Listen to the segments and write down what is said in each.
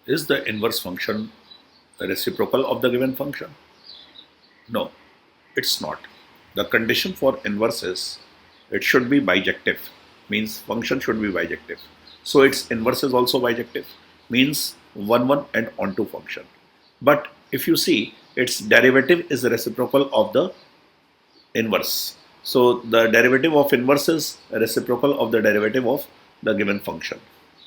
Is the inverse function a reciprocal of the given function? No, it's not. The condition for inverse is it should be bijective, means function should be bijective. So its inverse is also bijective, means 1 1 and onto function. But if you see, its derivative is reciprocal of the inverse. So the derivative of inverse is reciprocal of the derivative of the given function.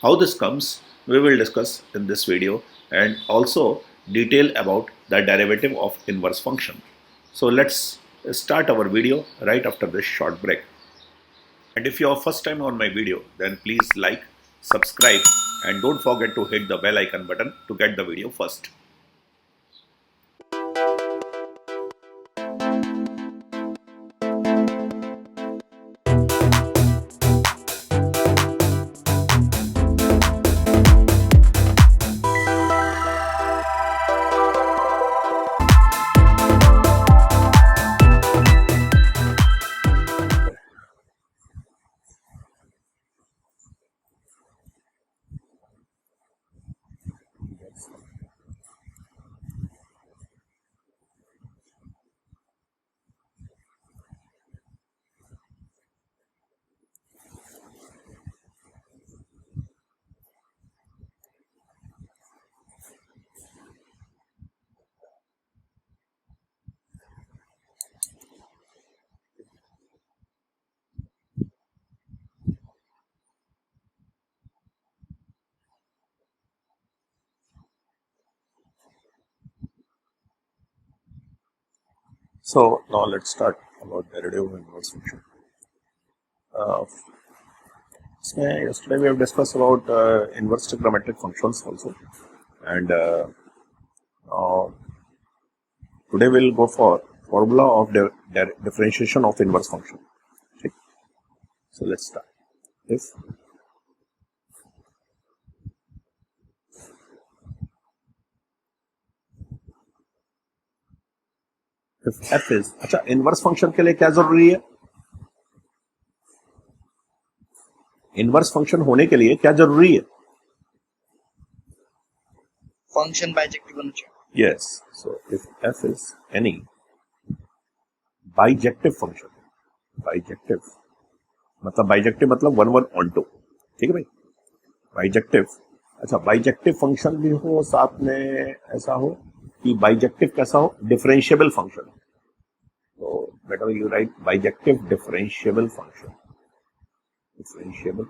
How this comes, we will discuss in this video and also detail about the derivative of inverse function. So let's start our video right after this short break. And if you are first time on my video, then please like, subscribe and don't forget to hit the bell icon button to get the video first. So now let's start about derivative of inverse function. Yesterday we have discussed about inverse trigonometric functions also, and uh, today we'll go for formula of differentiation of inverse function. Okay. So let's start. If f is अच्छा inverse function के लिए क्या जरूरी है? Inverse function होने के लिए क्या जरूरी है? Function bijective होना चाहिए. Yes. So if f is any bijective function, bijective मतलब 1 1 onto, ठीक है भाई? Bijective, अच्छा बाइजेक्टिव फंक्शन भी हो साथ में, ऐसा हो कि बाइजेक्टिव कैसा हो, डिफरेंशिएबल फंक्शन. तो better you write bijective differentiable function, differentiable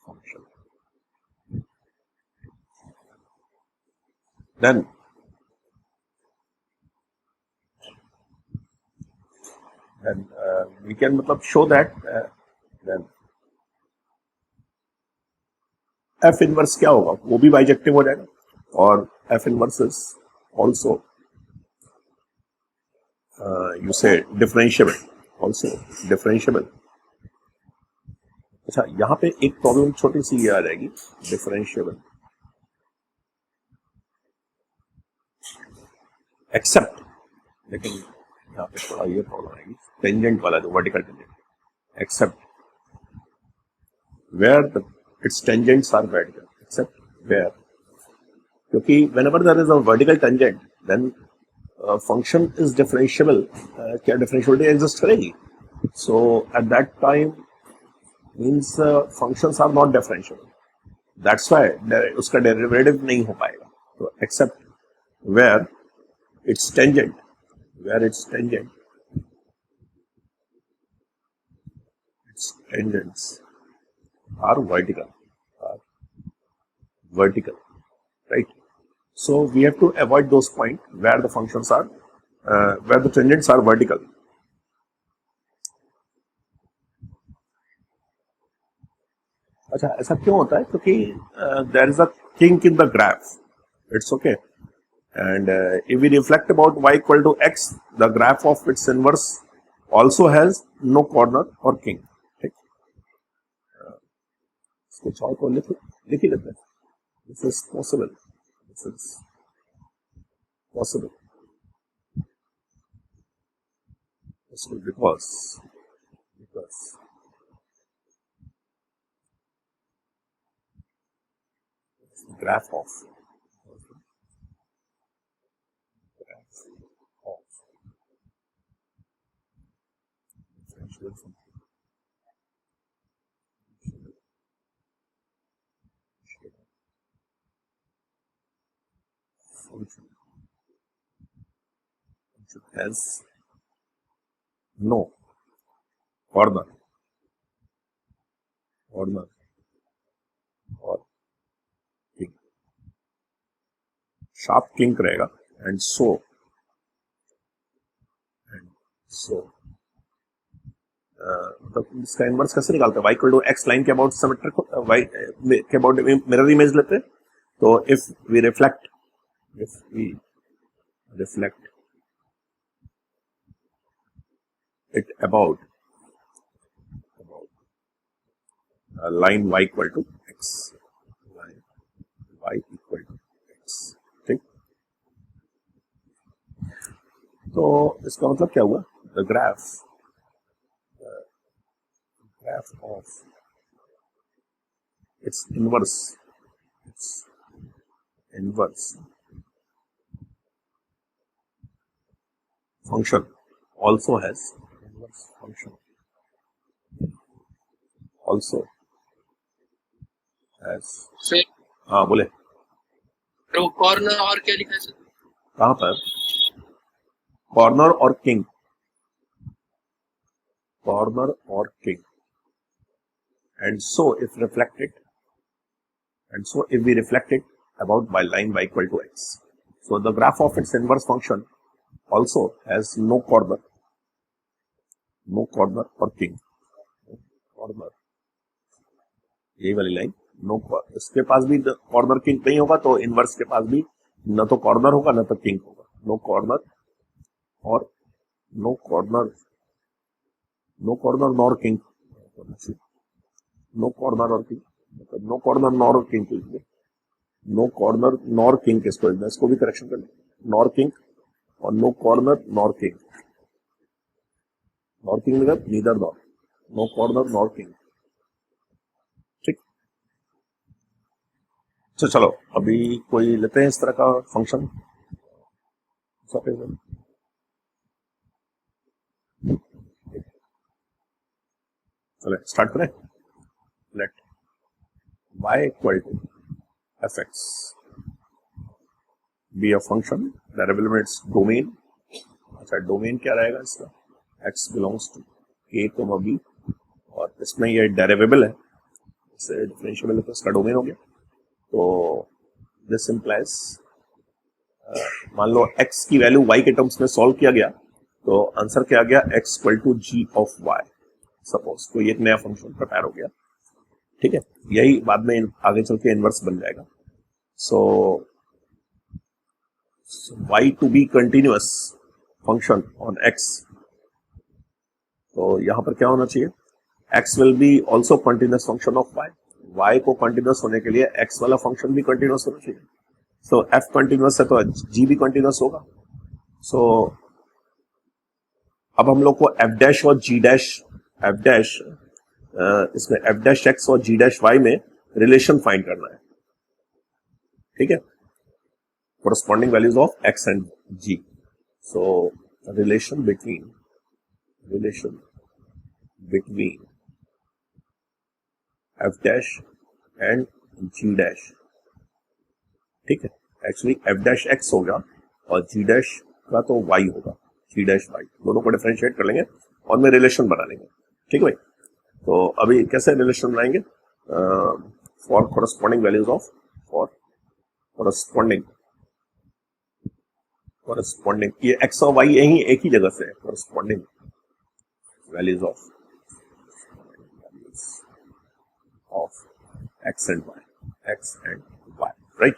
function. Then we can मतलब show that then F inverse क्या होगा, वो भी बाइजेक्टिव हो जाएगा, और F inverse is also you say differentiable, also differentiable. अच्छा यहाँ पे एक प्रॉब्लम छोटी सी ये आ जाएगी, डिफरेंशिएबल एक्सेप्ट, लेकिन यहाँ पे थोड़ा ये प्रॉब्लम आएगी, टेंजेंट वाला जो vertical tangent, except where its tangents are vertical, except where, क्योंकि whenever there is a vertical tangent then function is differentiable. क्या differentiability exist करेगी? So at that time means functions are not differentiable. That's why उसका derivative नहीं हो पाएगा. तो except where its tangent, its tangents are vertical, right? So we have to avoid those points where the functions are, where the tangents are vertical. अच्छा ऐसा क्यों होता है? क्योंकि there is a kink in the graph. It's okay. And if we reflect about y equal to x, the graph of its inverse also has no corner or kink. ठीक? कुछ और को लिख ही लेते हैं. This is possible. This is possible. Because graph of differential function has no corner or kink. Sharp kink रहेगा and so मतलब इसका इनवर्स कैसे निकालते हैं? y equal to x line के अबाउट सिमेट्रिक y के अबाउट मिरर इमेज लेते हैं. तो if we reflect it about line y equal to x, line y equal to x, ठीक. तो इसका मतलब क्या हुआ? The graph of its inverse function also has sir हाँ बोले तो कॉर्नर और क्या लिखा है सर? कहाँ पर? कॉर्नर और king and so if we reflect it about by line y equal to x, so the graph of its inverse function also has no corner or king. corner यही वाली line no corner, इसके पास भी corner king नहीं होगा तो inverse के पास भी न तो कॉर्नर होगा न तो किंग होगा. No corner nor king, no corner nor king किसको, इसको भी करेक्शन कर लें. नॉर किंग और नो कॉर्नर नॉर किंग मतलब neither nor, no corner nor king. ठीक. तो चलो अभी कोई लेते हैं इस तरह का फंक्शन. चले स्टार्ट करें. Let y equal to fx be a function that elements domain. अच्छा डोमेन क्या रहेगा इसका? x belongs to a comma b और इसमें ये डेरिवेबल है, इससे डिफरेंशिएबल है तो इसका डोमेन हो गया. तो दिस इंप्लाइज मान लो x की वैल्यू y के टर्म्स में सॉल्व किया गया तो आंसर क्या आ गया? x equal to g of y. Suppose कोई एक नया फंक्शन प्रिपेयर हो गया, ठीक है, यही बाद में आगे चल के इनवर्स बन जाएगा. So y to be continuous function on x, तो यहां पर क्या होना चाहिए? x will be also continuous function of y. y को कंटिन्यूअस होने के लिए x वाला फंक्शन भी कंटिन्यूअस होना चाहिए. सो f कंटिन्यूअस है तो g भी कंटिन्यूअस होगा. सो अब हम लोग को f डैश और g डैश इसमें f डैश x और g डैश y में रिलेशन फाइंड करना है. ठीक है, corresponding values of x and g. So relation between f dash and g dash. ठीक है, एक्चुअली f dash x होगा और g dash का तो y होगा, g dash y. दोनों को डिफरेंशिएट कर लेंगे और में रिलेशन बना लेंगे. ठीक है भाई. तो अभी कैसे रिलेशन बनाएंगे? For corresponding values of corresponding ये x और y यही एक ही जगह से है. corresponding values of x and y, right.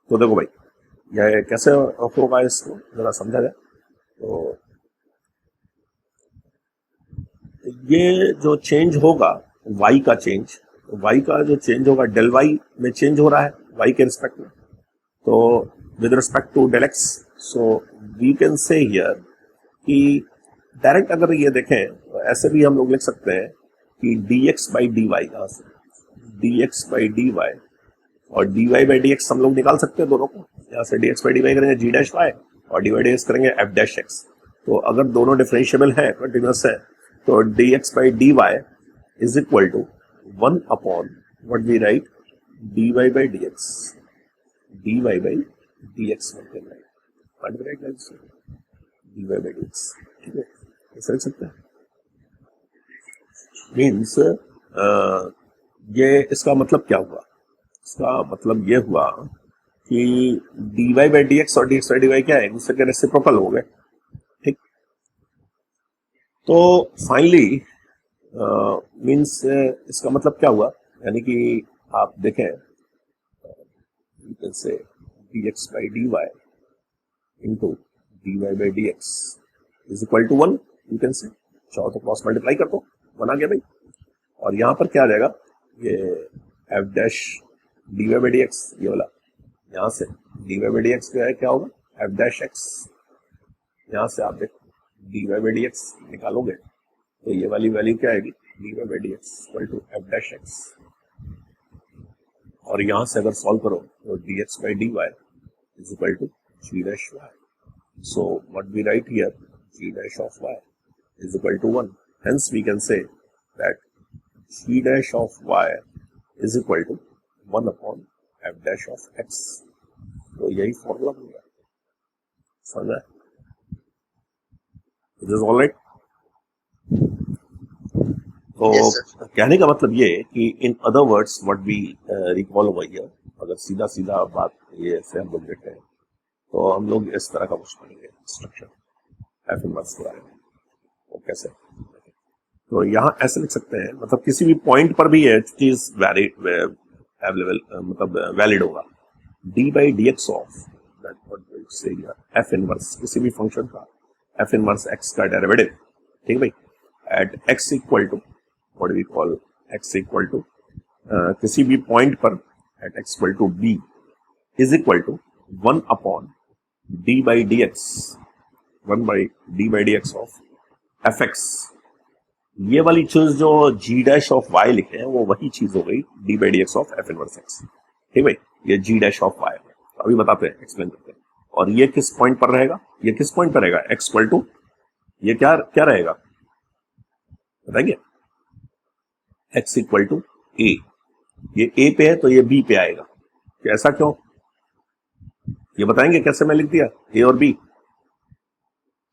तो देखो भाई यह कैसे होगा, इसको जरा समझा जाए. तो ये जो चेंज होगा y का चेंज होगा डेल y में चेंज हो रहा है y के रिस्पेक्ट में. तो with respect to del x, so we can say here कि डायरेक्ट अगर ये देखें तो ऐसे भी हम लोग लिख सकते हैं कि dx by dy, कहाँ से dx by dy और dy बाई dx हम लोग निकाल सकते हैं दोनों को। यहाँ से dx बाई dy करेंगे g डैश y और dy बाई dx करेंगे f डैश x। तो अगर दोनों डिफरेंशिएबल है, कंटिन्यूअस है, तो dx by dy is equal to 1 upon what we write dy by dx, dy by dx what we write dy by dx। ठीक है, ऐसा लिख सकते हैं। मीन्स ये इसका मतलब क्या हुआ? इसका मतलब ये हुआ कि dy बाई dx और dx बाई dy क्या है, दूसरे के रेसिप्रोकल हो गए। ठीक, तो फाइनली मीन्स इसका मतलब क्या हुआ, यानी कि आप देखें से dx by dy into dy by dx is equal to 1, you can say चाहो तो क्रॉस मल्टीप्लाई कर दो, 1 आ गया भाई। और यहाँ पर क्या आ जाएगा, ये f dash dy by dx, ये वाला यहाँ से dy बाई dx क्या होगा f डैश x। यहाँ से आप देखो dy बाई dx निकालोगे तो ये वाली वैल्यू क्या आएगी, dy by dx equal to f dash x। और यहाँ से अगर सॉल्व करो तो dx by dy is equal to g dash y। So what we write here, g dash of y is equal to 1। Hence we can say that g dash of y is equal to 1 upon f dash of x। तो यही formula बन गया, समझ आए? It is all right. तो कहने का मतलब ये कि in other words what we recall over here, अगर सीधा सीधा बात ये से हम लोग देखते हैं तो हम लोग इस तरह का कुछ पढ़ेंगे स्ट्रक्चर एफ इनवर्स के बारे में। वो कैसे, तो यहाँ ऐसे लिख सकते हैं, मतलब किसी भी पॉइंट पर भी ये चीज वैलिड अवेलेबल, मतलब वैलिड होगा। D by D x of f inverse किसी भी फंक्शन का एफ इनवर्स एक्स का डेरिवेटिव, ठीक है भाई, at x equal to what we call x equal to किसी भी पॉइंट पर at x equal to b is equal to 1 upon d by D x, 1 by D by D x of f x. ये वाली चीज जो जी dash of Y लिखे हैं वो वही चीज हो गई D by D x of f inverse x. ठीक भाई, ये जी डैश ऑफ वाई अभी बताते हैं, एक्सप्लेन करते हैं। और ये किस पॉइंट पर रहेगा, ये किस पॉइंट पर रहेगा, एक्स इक्वल टू ये क्या क्या रहेगा बताएंगे, एक्स इक्वल टू ए। ये ए पे है तो ये बी पे आएगा, ऐसा क्यों ये बताएंगे कैसे मैं लिख दिया ए और बी।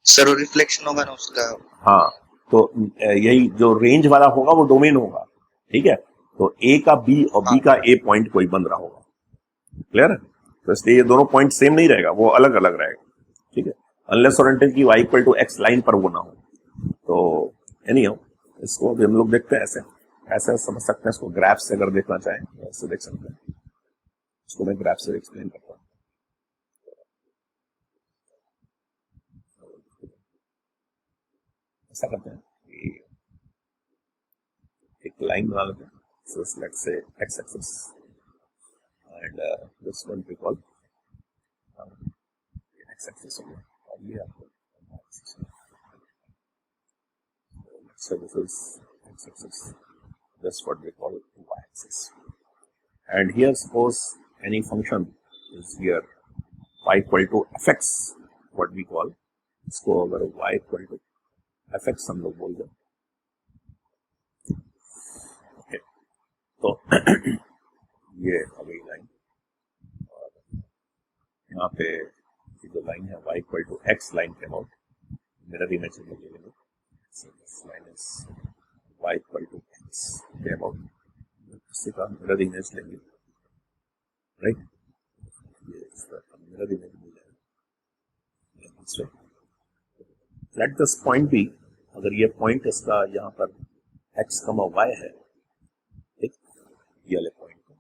सर वो रिफ्लेक्शन होगा ना उसका। हाँ, तो यही जो रेंज वाला होगा वो डोमेन होगा, ठीक है। तो ए का बी और बी का ए पॉइंट कोई बन रहा होगा, क्लियर है। तो इसलिए ये दोनों पॉइंट सेम नहीं रहेगा, वो अलग अलग रहेगा, ठीक है, अनलेस और अनटिल की y equal to x line पर वो ना हो। तो एनीहाउ इसको अभी हम लोग देखते हैं, ऐसे ऐसे समझ सकते हैं इसको। ग्राफ से अगर देखना चाहें तो ऐसे देख सकते हैं इसको, मैं ग्राफ से एक्सप्लेन करता हूँ। ऐसा करते हैं, एक लाइन बना लेते हैं, so let's say x axis and this one we call x axis हो गया, और ये आपको let's say this is x axis, that's what we call y axis, and here suppose any function is here y equal to fx, what we call इसको अगर y equal to fx हम लोग बोल दें, तो ये अभी लाइन, और यहाँ पे जो लाइन है y equal to x line के अबाउट मिरर इमेज लेंगे, line is y equal to x के अबाउट, इससे का मिरर इमेज लेंगे, राइट, ये इसका मिरर इमेज मिल जाएगा। लेट दिस पॉइंट बी, अगर ये पॉइंट इसका यहाँ पर x, y है, ये वाले पॉइंट को,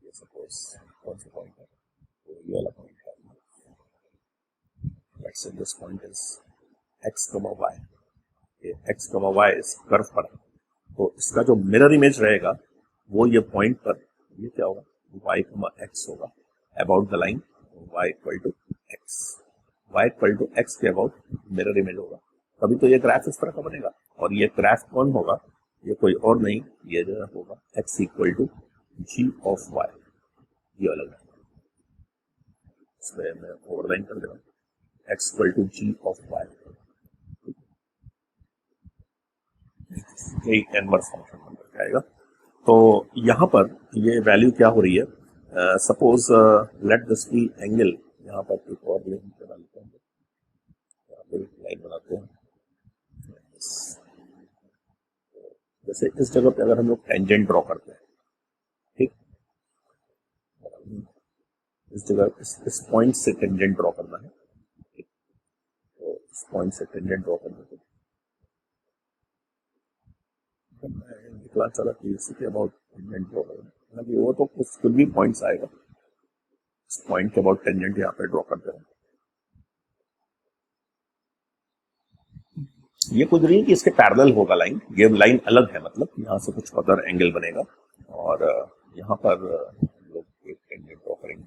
ये सपोज कौन सा पॉइंट है, तो ये वाला पॉइंट है, let's say this point is x, y, ये x, y इस कर्व पर, तो इसका जो मिरर इमेज रहेगा वो ये पॉइंट पर ये क्या होगा, y, x होगा about the line y equal to x, y equal to x के अबाउट मिरर इमेज होगा, तभी तो ये ग्राफ इस तरह का बनेगा। और ये ग्राफ कौन होगा, ये कोई और नहीं, ये जो होगा x equal to g of y, ये वाला लाइन, इसमें मैं ओवरलाइन कर दे रहा हूँ, x equal to g of y, यही इनवर्स फंक्शन बन करके आएगा। तो यहाँ पर ये वैल्यू क्या हो रही है, suppose let this b angle, यहाँ पर एक और लाइन बना लेते हैं, यहाँ पे लाइन बनाते हैं, जैसे इस जगह पे अगर हम लोग टेंजेंट ड्रॉ करते हैं, ठीक, इस जगह इस पॉइंट से टेंजेंट ड्रॉ करना है, ठीक, तो इस पॉइंट से टेंजेंट ड्रॉ करने के मैं दिखला चला कि अबाउट टेंजेंट ड्रॉ करना, हालांकि वो तो कुछ भी पॉइंट्स आएगा, इस पॉइंट के अबाउट टेंजेंट यहाँ पे ड्रॉ करते हैं। ये कुछ नहीं कि इसके पैरेलल होगा लाइन, ये लाइन अलग है, मतलब यहाँ से कुछ अदर एंगल बनेगा और यहाँ पर लोग एक टेंजेंट ड्रॉ करेंगे,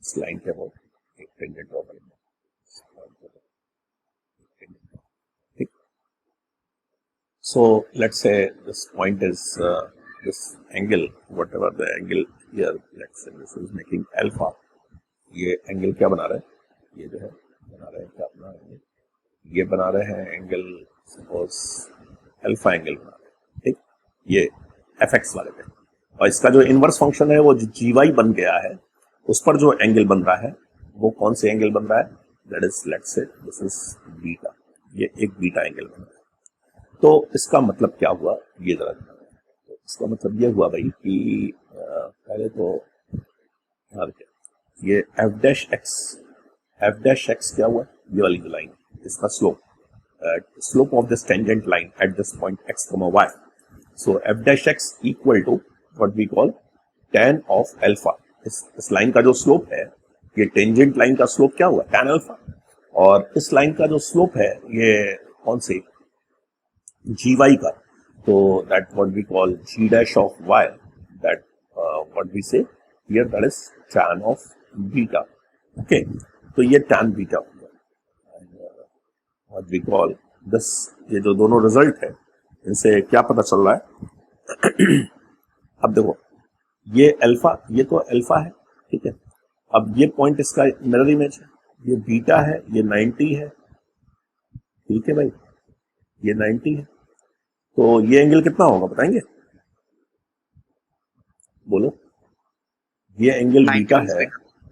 इस लाइन के अबाउट एक टेंजेंट ड्रॉ करेंगे, ठीक। So let's say this point is this angle, whatever the angle here, let's say this is making alpha. ये एंगल क्या बना रहा है, ये जो है बना रहे हैं, क्या बना रहे हैं, ये बना रहे हैं एंगल, सपोज अल्फा एंगल बना रहे हैं, ठीक, ये एफ वाले पे, और इसका जो इनवर्स फंक्शन है वो जो GY बन गया है, उस पर जो एंगल बन रहा है वो कौन से एंगल बन रहा है, that is let's say this is beta, ये एक बीटा एंगल बन रहा है। तो इसका मतलब क्या हुआ, ये जरा तो इसका मतलब ये हुआ भाई कि पहले तो ध्यान रखिए, ये एफ डैश एक्स क्या हुआ, ये वाली जो लाइन, इसका slope of this tangent line at this point x, y. So f dash x equal to what we call tan of alpha. इस लाइन का जो स्लोप है, ये टेंजेंट लाइन का स्लोप क्या हुआ, tan अल्फा, और इस लाइन का जो स्लोप है ये कौन से, GY का, तो that what we call g dash of y, that what we say here, that is tan of beta. Okay, तो ये tan बीटा हो गया, what we call this, ये जो दोनों रिजल्ट है इनसे क्या पता चल रहा है अब देखो ये अल्फा, ये तो अल्फा है, ठीक है, अब ये पॉइंट इसका मिरर इमेज है, ये बीटा है, ये 90 है, ठीक है भाई, ये 90 है, तो ये एंगल कितना होगा बताएंगे, बोलो, ये एंगल बीटा है,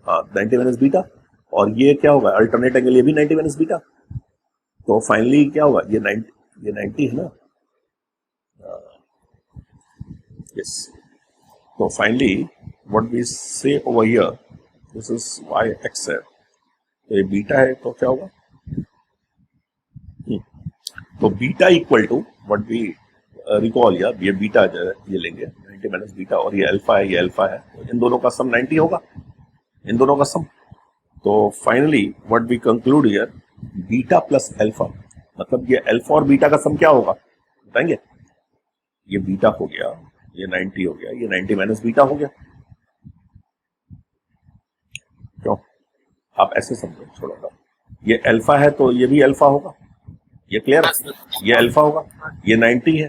हाँ 90 माइनस बीटा, और ये क्या होगा अल्टरनेट एंगल, ये भी 90 माइनस बीटा, तो फाइनली क्या हुआ, ये 90 है ना, यस, तो finally what we say over here, this is y x है, तो ये बीटा है, तो क्या होगा, तो beta equal to what we recall, ये बीटा जो है ये लेंगे 90 माइनस बीटा, और ये अल्फा है, ये अल्फा है, तो इन दोनों का सम 90 होगा, इन दोनों का सम, तो finally what we conclude here, beta plus alpha, मतलब ये अल्फा और बीटा का सम क्या होगा बताएंगे, ये बीटा हो गया, ये 90 हो गया, ये 90 माइनस बीटा हो गया, क्यों, आप ऐसे समझो छोड़ो, ये अल्फा है तो ये भी अल्फा होगा, ये क्लियर है, ये अल्फा होगा, ये 90 है,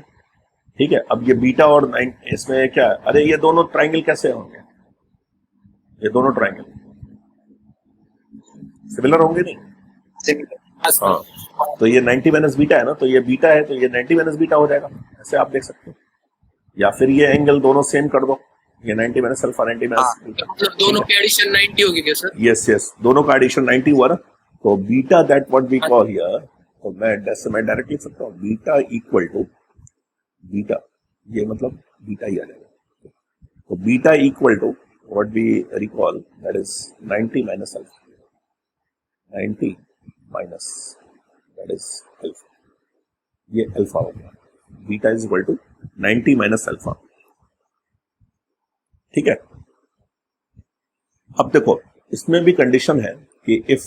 ठीक है, अब ये बीटा और 9 इसमें क्या, अरे ये दोनों ट्राइंगल कैसे होंगे, ये दोनों ट्राइंगल सिमिलर होंगे नहीं, हाँ, तो ये 90 माइनस बीटा है ना, तो ये बीटा है तो ये 90 माइनस बीटा हो जाएगा, ऐसे आप देख सकते हो, या फिर ये एंगल दोनों सेम कर दो, ये 90 माइनस अल्फा 90 माइनस बीटा, मतलब दोनों के एडिशन 90 होगी क्या सर? यस, दोनों का एडिशन 90 हुआ ना, तो beta that what we call here, तो मैं डायरेक्ट लिख सकता हूँ बीटा इक्वल टू बीटा, ये मतलब बीटा ही आ जाएगा, तो beta equal to what we recall, that is 90 minus alpha, 90 minus that is alpha, ये अल्फा हो गया, beta is equal to 90 minus alpha, ठीक है। अब देखो इसमें भी कंडीशन है कि if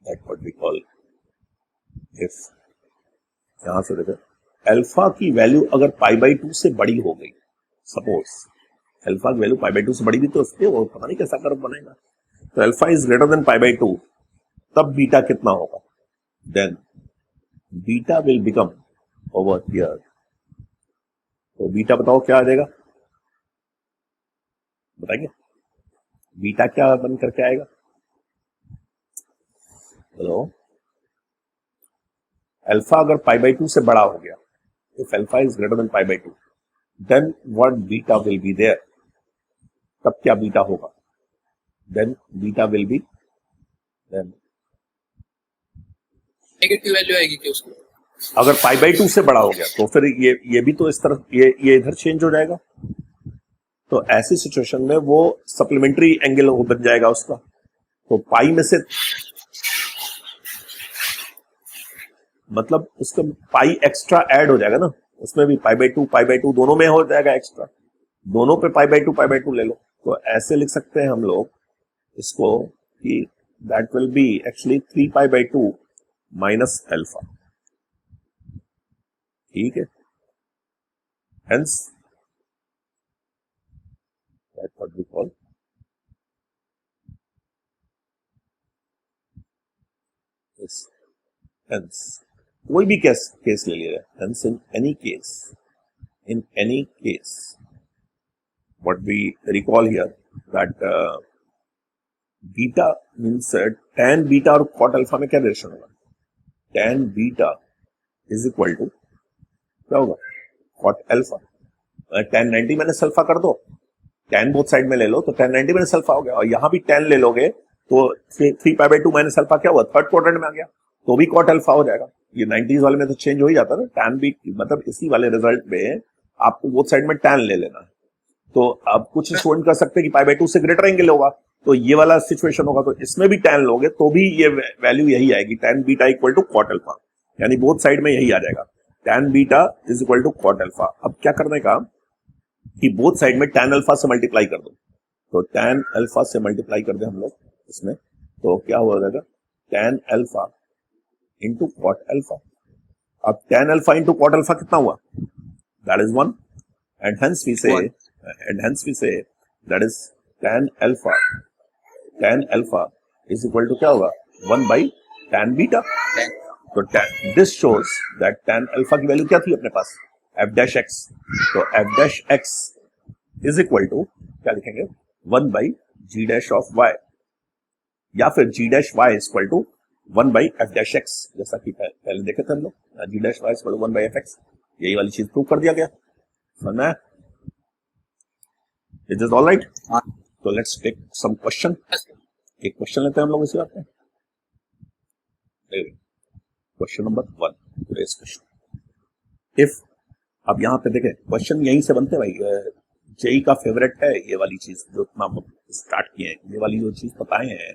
that what we call, if यहां से देखो अल्फा की वैल्यू अगर π/2 से बड़ी हो गई, सपोज अल्फा की वैल्यू π/2 से बड़ी भी, तो उसके वो पता नहीं कैसा कर्व बनेगा, तो अल्फा इज ग्रेटर देन π/2, तब बीटा कितना होगा, then beta will become over here, तो बीटा बताओ क्या आ जाएगा, बताएंगे बीटा क्या बन करके आएगा? हेलो, अल्फा अगर पाई बाई 2 से बड़ा हो गया, if alpha is greater than pi by 2, then what beta will be there? तब क्या बीटा होगा? Then beta will be, then negative value आएगी क्या उसमें? अगर पाई बाई 2 से बड़ा हो गया तो फिर ये भी तो इस तरफ ये इधर चेंज हो जाएगा। तो ऐसी सिचुएशन में वो सप्लीमेंट्री एंगल बन जाएगा उसका। तो पाई में से मतलब उसका पाई एक्स्ट्रा ऐड हो जाएगा ना, उसमें भी पाई बाई टू दोनों में हो जाएगा एक्स्ट्रा, दोनों पे पाई बाई टू ले लो। तो ऐसे लिख सकते हैं हम लोग इसको कि that will be actually 3 pi by 2 minus alpha. ठीक है, hence that what we call this. Hence कोई भी केस ले लिया, hence in any case what we recall here that beta means tan beta और cot alpha में क्या relation होगा? tan beta is equal to क्या होगा? cot alpha। tan 90 minus alpha कर दो, tan बोथ साइड में ले लो तो tan 90 माइनस अल्फा हो गया, और यहां भी tan ले लोगे तो 3 पाई बाई 2 माइनस अल्फा क्या हुआ? थर्ड क्वाड्रेंट में आ गया, तो भी cot alpha हो जाएगा। ये 90s वाले में तो चेंज हो ही जाता ना, tan भी मतलब इसी वाले रिजल्ट में आपको बोथ साइड में tan ले लेना है। तो अब कुछ स्टूडेंट कर सकते हैं कि पाई बाई 2 से ग्रेटर एंगल होगा तो ये वाला सिचुएशन होगा, तो इसमें भी tan लोगे तो भी ये वैल्यू यही आएगी, tan beta equal to cot alpha, यानी बोथ साइड में यही आ जाएगा, tan beta is equal to cot alpha. अब क्या करने का कि बोथ साइड में tan अल्फा से मल्टीप्लाई कर दो, तो tan अल्फा से मल्टीप्लाई कर दे हम लोग इसमें, तो क्या हो जाएगा? tan alpha into cot alpha. अब tan alpha into cot alpha कितना हुआ? That is 1, and hence we say that is tan alpha is equal to क्या होगा? 1 by tan beta। तो this shows that tan alpha की value क्या थी अपने पास? f dash x। तो f dash x is equal to क्या लिखेंगे? 1 by g dash of y, या फिर g dash y is equal to 1 by f dash x, जैसा कि पहले देखे थे हम लोग, g dash y is equal to 1 by f x। यही वाली चीज प्रूव कर दिया गया, समझना है? Is this all right? So let's take some question। एक क्वेश्चन लेते हैं हम लोग इसी बात पे। Question number 1, today's question। If अब यहाँ पे देखें क्वेश्चन यहीं से बनते हैं भाई, जेई का फेवरेट है ये वाली चीज जो इतना स्टार्ट किए हैं, ये वाली जो चीज बताए हैं,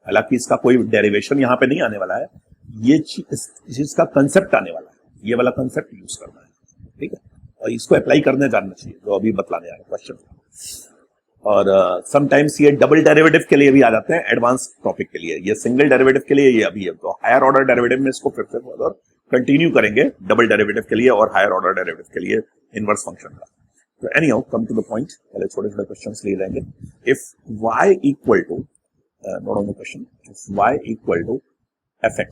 हालांकि इसका कोई डेरिवेशन यहाँ पे नहीं आने वाला है, ये चीज का कंसेप्ट आने वाला है, ये वाला कंसेप्ट यूज करना है, ठीक है, और इसको अप्लाई करने जानना चाहिए जो अभी बतलाने आ रहा है क्वेश्चन। और समटाइम्स ये डबल डेरिवेटिव के लिए भी आ जाते हैं, एडवांस टॉपिक के लिए, ये सिंगल डेरिवेटिव के लिए ये अभी है, तो हायर ऑर्डर डेरिवेटिव में इसको फिर से और कंटिन्यू करेंगे डबल डेरिवेटिव के लिए और हायर ऑर्डर डेरिवेटिव के लिए इनवर्स फंक्शन का। तो anyhow come to the point, पहले छोटे छोटे क्वेश्चंस लिए जाएंगे। If y equal to note on the question, if y equal to fx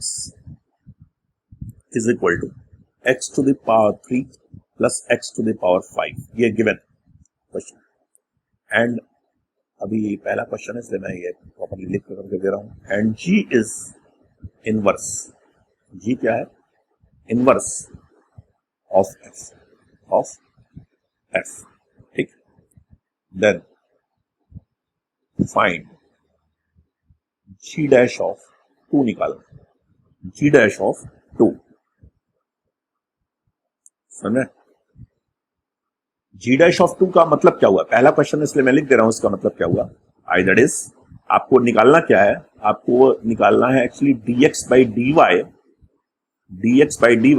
is equal to x to the power 3 plus x to the power 5, ये given question. And अभी पहला question है इसलिए मैं ये प्रॉपर्ली लिख करके दे रहा हूं। And g is inverse, g क्या है? इनवर्स ऑफ f, ठीक। Then find g dash of 2 निकालो, g डैश ऑफ 2, समझे? g डैश ऑफ 2 का मतलब क्या हुआ? पहला क्वेश्चन इसलिए मैं लिख दे रहा हूं, इसका मतलब क्या हुआ? दैट इज आपको निकालना क्या है? आपको निकालना है actually dx by dy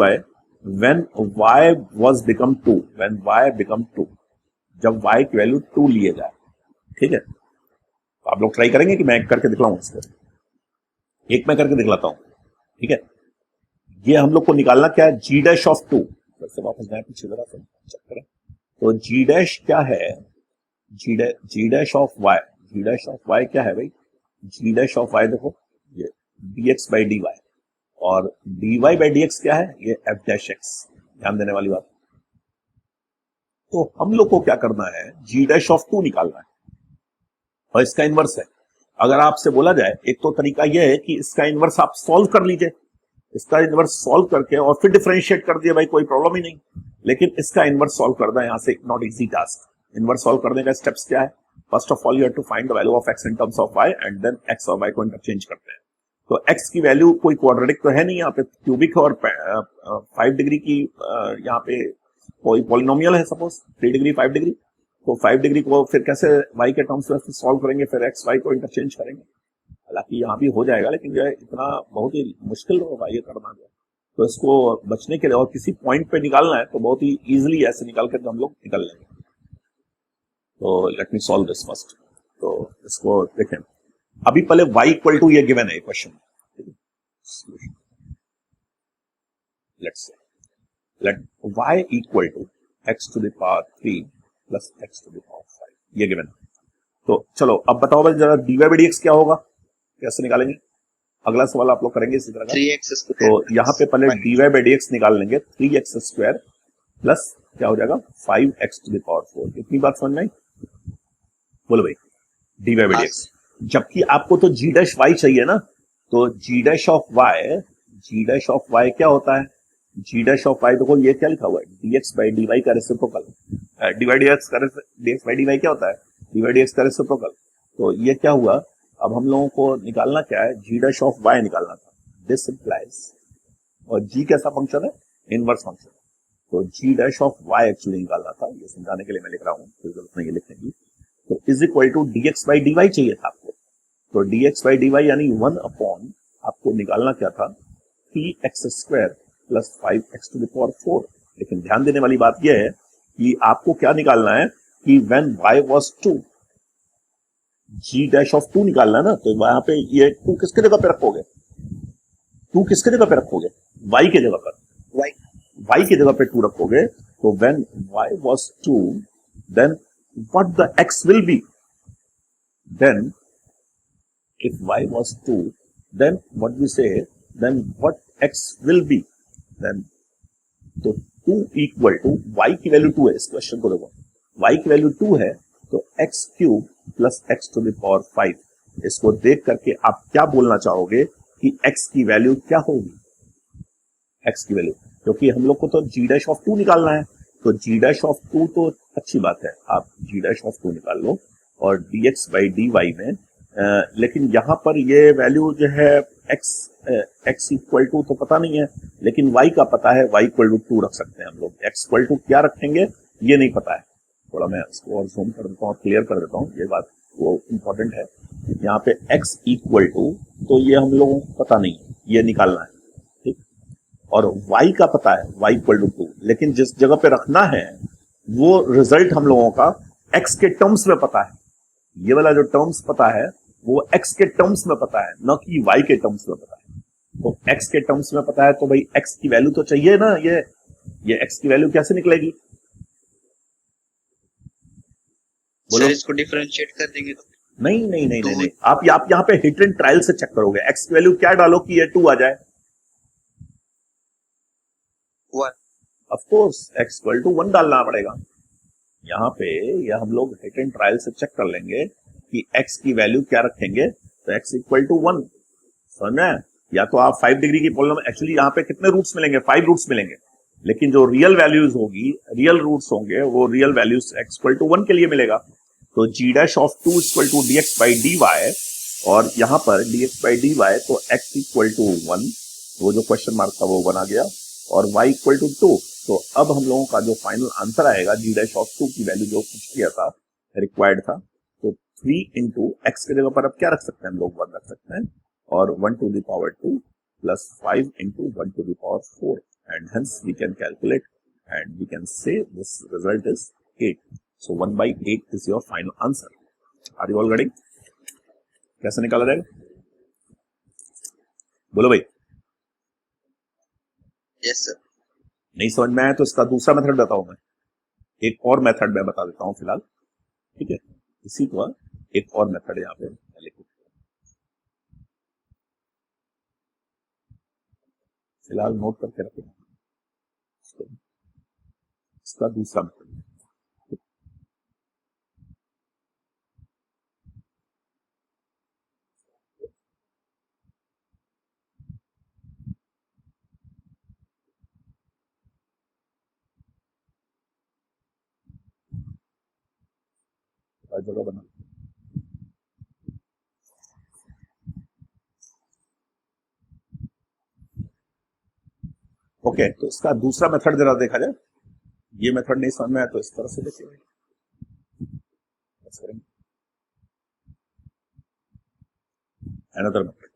when y was become 2, when y become 2, जब y की वैल्यू 2 लिए जाए, ठीक है। तो आप लोग ट्राई करेंगे कि मैं एक करके दिखलाऊं इसको, एक मैं करके दिखलाता हूं, ठीक है। ये हम लोग को निकालना क्या है? g डैश ऑफ 2, फिर से वापस जाए पीछे जरा सा चेक करें, तो g डैश क्या है? g dash of y, g dash of y क्या है भाई? g डैश ऑफ y देखो ये dx by dy, और dy by dx क्या है? ये f डैश x, ध्यान देने वाली बात। तो हम लोग को क्या करना है? g डैश ऑफ 2 निकालना है, और इसका इनवर्स है। अगर आपसे बोला जाए, एक तो तरीका यह है कि इसका इनवर्स आप सॉल्व कर लीजिए, इसका इनवर्स सॉल्व करके और फिर डिफरेंशिएट कर दिए, भाई कोई प्रॉब्लम ही नहीं। लेकिन इसका इनवर्स सॉल्व करना यहां से not easy task. Inverse solve करने का स्टेप्स क्या है? First of all you have to find the value of x in terms of y and then x और y को इंटरचेंज करते हैं। तो x की वैल्यू कोई क्वाड्रेटिक तो है नहीं यहाँ पे, क्यूबिक और 5 डिग्री की यहाँ पे कोई पॉलिनोमियल है, सपोज 3 डिग्री 5 डिग्री। तो 5 डिग्री को फिर कैसे y के टर्म्स में सॉल्व करेंगे, फिर x y को इंटरचेंज करेंगे। हालांकि यहाँ भी हो जाएगा, लेकिन जो है इतना बहुत ही मुश्किल होगा ये करना जो। तो इसको बचने के लिए और किसी पॉइंट पे निकालना है तो बहुत ही इजीली ऐसे निकाल कर हम लोग निकल लेंगे। तो let me solve this first. तो इसको देखें, अभी पहले y इक्वल टू ये गिवन है question. Let's say let y equal to x to the power 3 plus x to the power 5, ये गिवन। तो चलो अब बताओ भाई जरा dy by dx क्या होगा, कैसे निकालेंगे? अगला सवाल आप लोग करेंगे इसी तरह का। 3x तो यहाँ पे पहले dy by dx निकाल लेंगे, 3x स्क्वायर प्लस क्या हो जाएगा 5x टू द पावर 4। इतनी बात समझ में आई? बोलो भाई, dy by dx। जबकि आपको तो g डैश y चाहिए ना, तो g डैश ऑफ y क्या होता है? g डैश ऑफ y, देखो ये क्या लिखा हुआ है, dx by dy का reciprocal. dy by dx by dy क्या होता है? dy by dx का रेसिप्रोकल। तो ये क्या हुआ, अब हम लोगों को निकालना क्या है, g डैश ऑफ y निकालना था। दिस इंप्लाइज, और g कैसा फंक्शन है? Inverse function. तो g dash of y actually निकालना था, ये समझाने के लिए मैं लिख रहा हूँ, फिर जरूरत नहीं है लिखने की। तो is equal to dx by dy चाहिए था आपको। तो dx by dy यानी 1 अपॉन, आपको निकालना क्या था, 3x square plus 5x to the power 4। लेकिन ध्यान देने वाली बात यह है कि आपको क्या निकालना है कि when y was 2, g dash of 2 निकालना है ना। तो वहां पे ये 2 किसके जगह पे रखोगे? 2 किसके जगह पे रखोगे? y के जगह पर। y के जगह पे 2 रखोगे। तो when y was 2, then what the x will be? Then if y was 2, then what we say, then what x will be? Then तो 2 इक्वल टू y की वैल्यू 2 है, इस क्वेश्चन को देखो, y की वैल्यू 2 है, तो x cube plus x to the power 5। इसको देख करके आप क्या बोलना चाहोगे कि x की वैल्यू क्या होगी? x की वैल्यू, क्योंकि हम लोग को तो g डैश ऑफ 2 निकालना है, तो g डैश ऑफ 2 तो अच्छी बात है, आप g डैश ऑफ 2 निकाल लो और dx by dy में। लेकिन यहां पर ये वैल्यू जो है x इक्वल टू तो पता नहीं है, लेकिन y का पता है, y इक्वल टू 2 रख सकते हैं हम लोग। x इक्वल टू क्या रखेंगे ये नहीं पता है। थोड़ा मैं इसको और जूम कर देता हूँ, क्लियर कर देता हूँ, ये बात वो इंपॉर्टेंट है। यहाँ पे x इक्वल टू, तो ये हम लोगों को पता नहीं है, ये निकालना है, ठीक। और y का पता है, y इक्वल टू 2, लेकिन जिस जगह पे रखना है वो रिजल्ट हम लोगों का x के टर्म्स में पता है। ये वाला जो टर्म्स पता है वो x के टर्म्स में पता है, न कि y के टर्म्स में पता है। तो x के टर्म्स में पता है, तो भाई x की वैल्यू तो चाहिए ना, ये x की वैल्यू कैसे निकलेगी? सर इसको डिफरेंशिएट कर देंगे तो नहीं नहीं नहीं नहीं, आप यहाँ पे हिट एंड ट्रायल से चेक करोगे। x की वैल्यू क्या डालो कि ये 2 आ जाए? 1। Of course x equal to 1 डालना पड़ेगा। यहाँ पे ये हम लोग हिट एंड ट्रायल से चेक कर लेंगे कि x की वैल्यू क्या रखेंगे, तो x इक्वल टू 1। समझ में? या तो आप 5 डिग्री की प्रॉब्लम, एक्चुअली यहाँ पे कितने रूट्स मिलेंगे? 5 रूट्स मिलेंगे, लेकिन जो रियल वैल्यूज होगी, रियल रूट्स होंगे, वो real values x equal to 1 के लिए मिलेगा। तो g dash of 2 equal to dx by dy, और यहाँ पर dx by dy, तो x इक्वल टू 1, वो जो क्वेश्चन मार्क था वो बना गया, और y इक्वल टू 2। तो अब हम लोगों का जो फाइनल आंसर आएगा, g डैश ऑफ 2 की वैल्यू जो कुछ किया था, रिक्वायर्ड था, तो 3 इंटू एक्स के जगह पर अब क्या रख सकते हैं हम लोग? 1 रख सकते हैं, और 1 to the power 2 plus 5 into 1 to the power 4, and hence we can calculate and we can say this result is 8. So 1 by 8 is your final answer. Are you all getting? कैसे निकाला जाएगा? बोलो भाई। Yes sir. नहीं समझ में आया तो इसका दूसरा मेथड बताऊं मैं, एक और मेथड मैं बता देता हूं फिलहाल, ठीक है? इसी को एक और मेथड यहाँ पे लिखो, फिलहाल नोट करके रखो। इसका दूसरा मेथड, जगह बना। ओके, तो इसका दूसरा मेथड जरा देखा जाए। ये मेथड नहीं समझ में आया तो इस तरह से देखिए भाई, अनदर मेथड।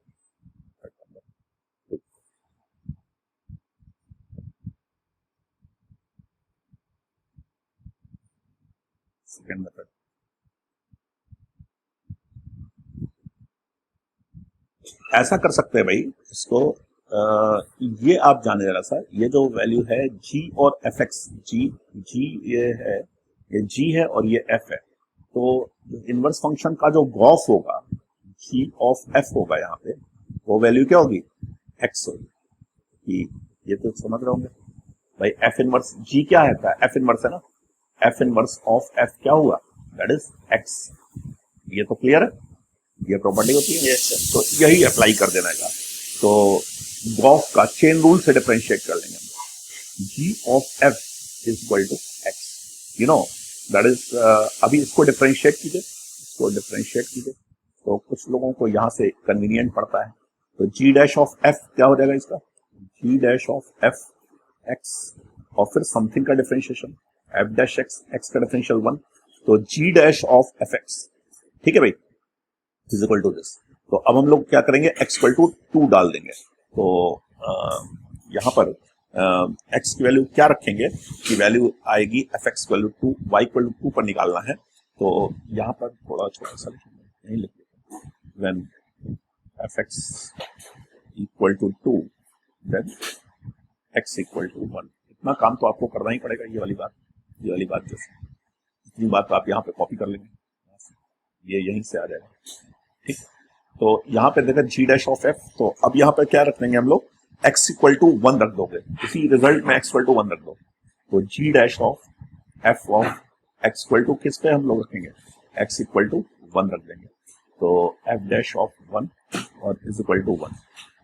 सेकेंड मेथड, ऐसा कर सकते हैं भाई इसको। ये आप जाने जरा सा, ये जो वैल्यू है g और fx, g ये है, ये g है और ये f है, तो इनवर्स फंक्शन का जो गॉस होगा g ऑफ f होगा यहाँ पे, वो वैल्यू क्या होगी, x होगी। ये तो समझ रहे होंगे भाई। f इनवर्स g क्या है, f इनवर्स है ना, f इनवर्स ऑफ f क्या हुआ, दैट इज x। ये तो क्लियर है, ये प्रॉपर्टी होती है। तो यही अप्लाई कर देना है। तो गॉस का चेन रूल से डिफरेंशिएट कर लेंगे हम, g of f is equal to x, you know that is. अभी इसको डिफरेंशिएट कीजिए, तो कुछ लोगों को यहाँ से कन्वीनियंट पड़ता है, तो g डैश ऑफ f क्या हो जाएगा इसका, g dash of f x और फिर समथिंग का differentiation f dash x, x का डिफरेंशियल 1, तो g डैश ऑफ fx, ठीक है भाई, इज इक्वल टू दिस। तो अब हम लोग क्या करेंगे, x इक्वल टू 2 डाल देंगे। तो यहाँ पर x की वैल्यू क्या रखेंगे, की वैल्यू आएगी fx equal to 2, y equal to 2 पर निकालना है। तो यहाँ पर थोड़ा छोटा सा नहीं लिखते, when fx equal to 2 then x equal to 1। इतना काम तो आपको करना ही पड़ेगा, ये वाली बात जैसे, इतनी बात तो आप यहाँ पे कॉपी कर लेंगे, ये यहीं से आ जाएगा, ठीक। तो यहाँ पे देखा g डैश ऑफ f, तो अब यहाँ पे क्या रख देंगे हम लोग, x इक्वल टू 1 रख दोगे, इसी रिजल्ट में x इक्वल टू 1 रख दो। तो g dash of f of x equal to किस पे हम लोग रखेंगे, x इक्वल टू 1 रख देंगे। तो f डैश ऑफ 1 और इज इक्वल टू 1।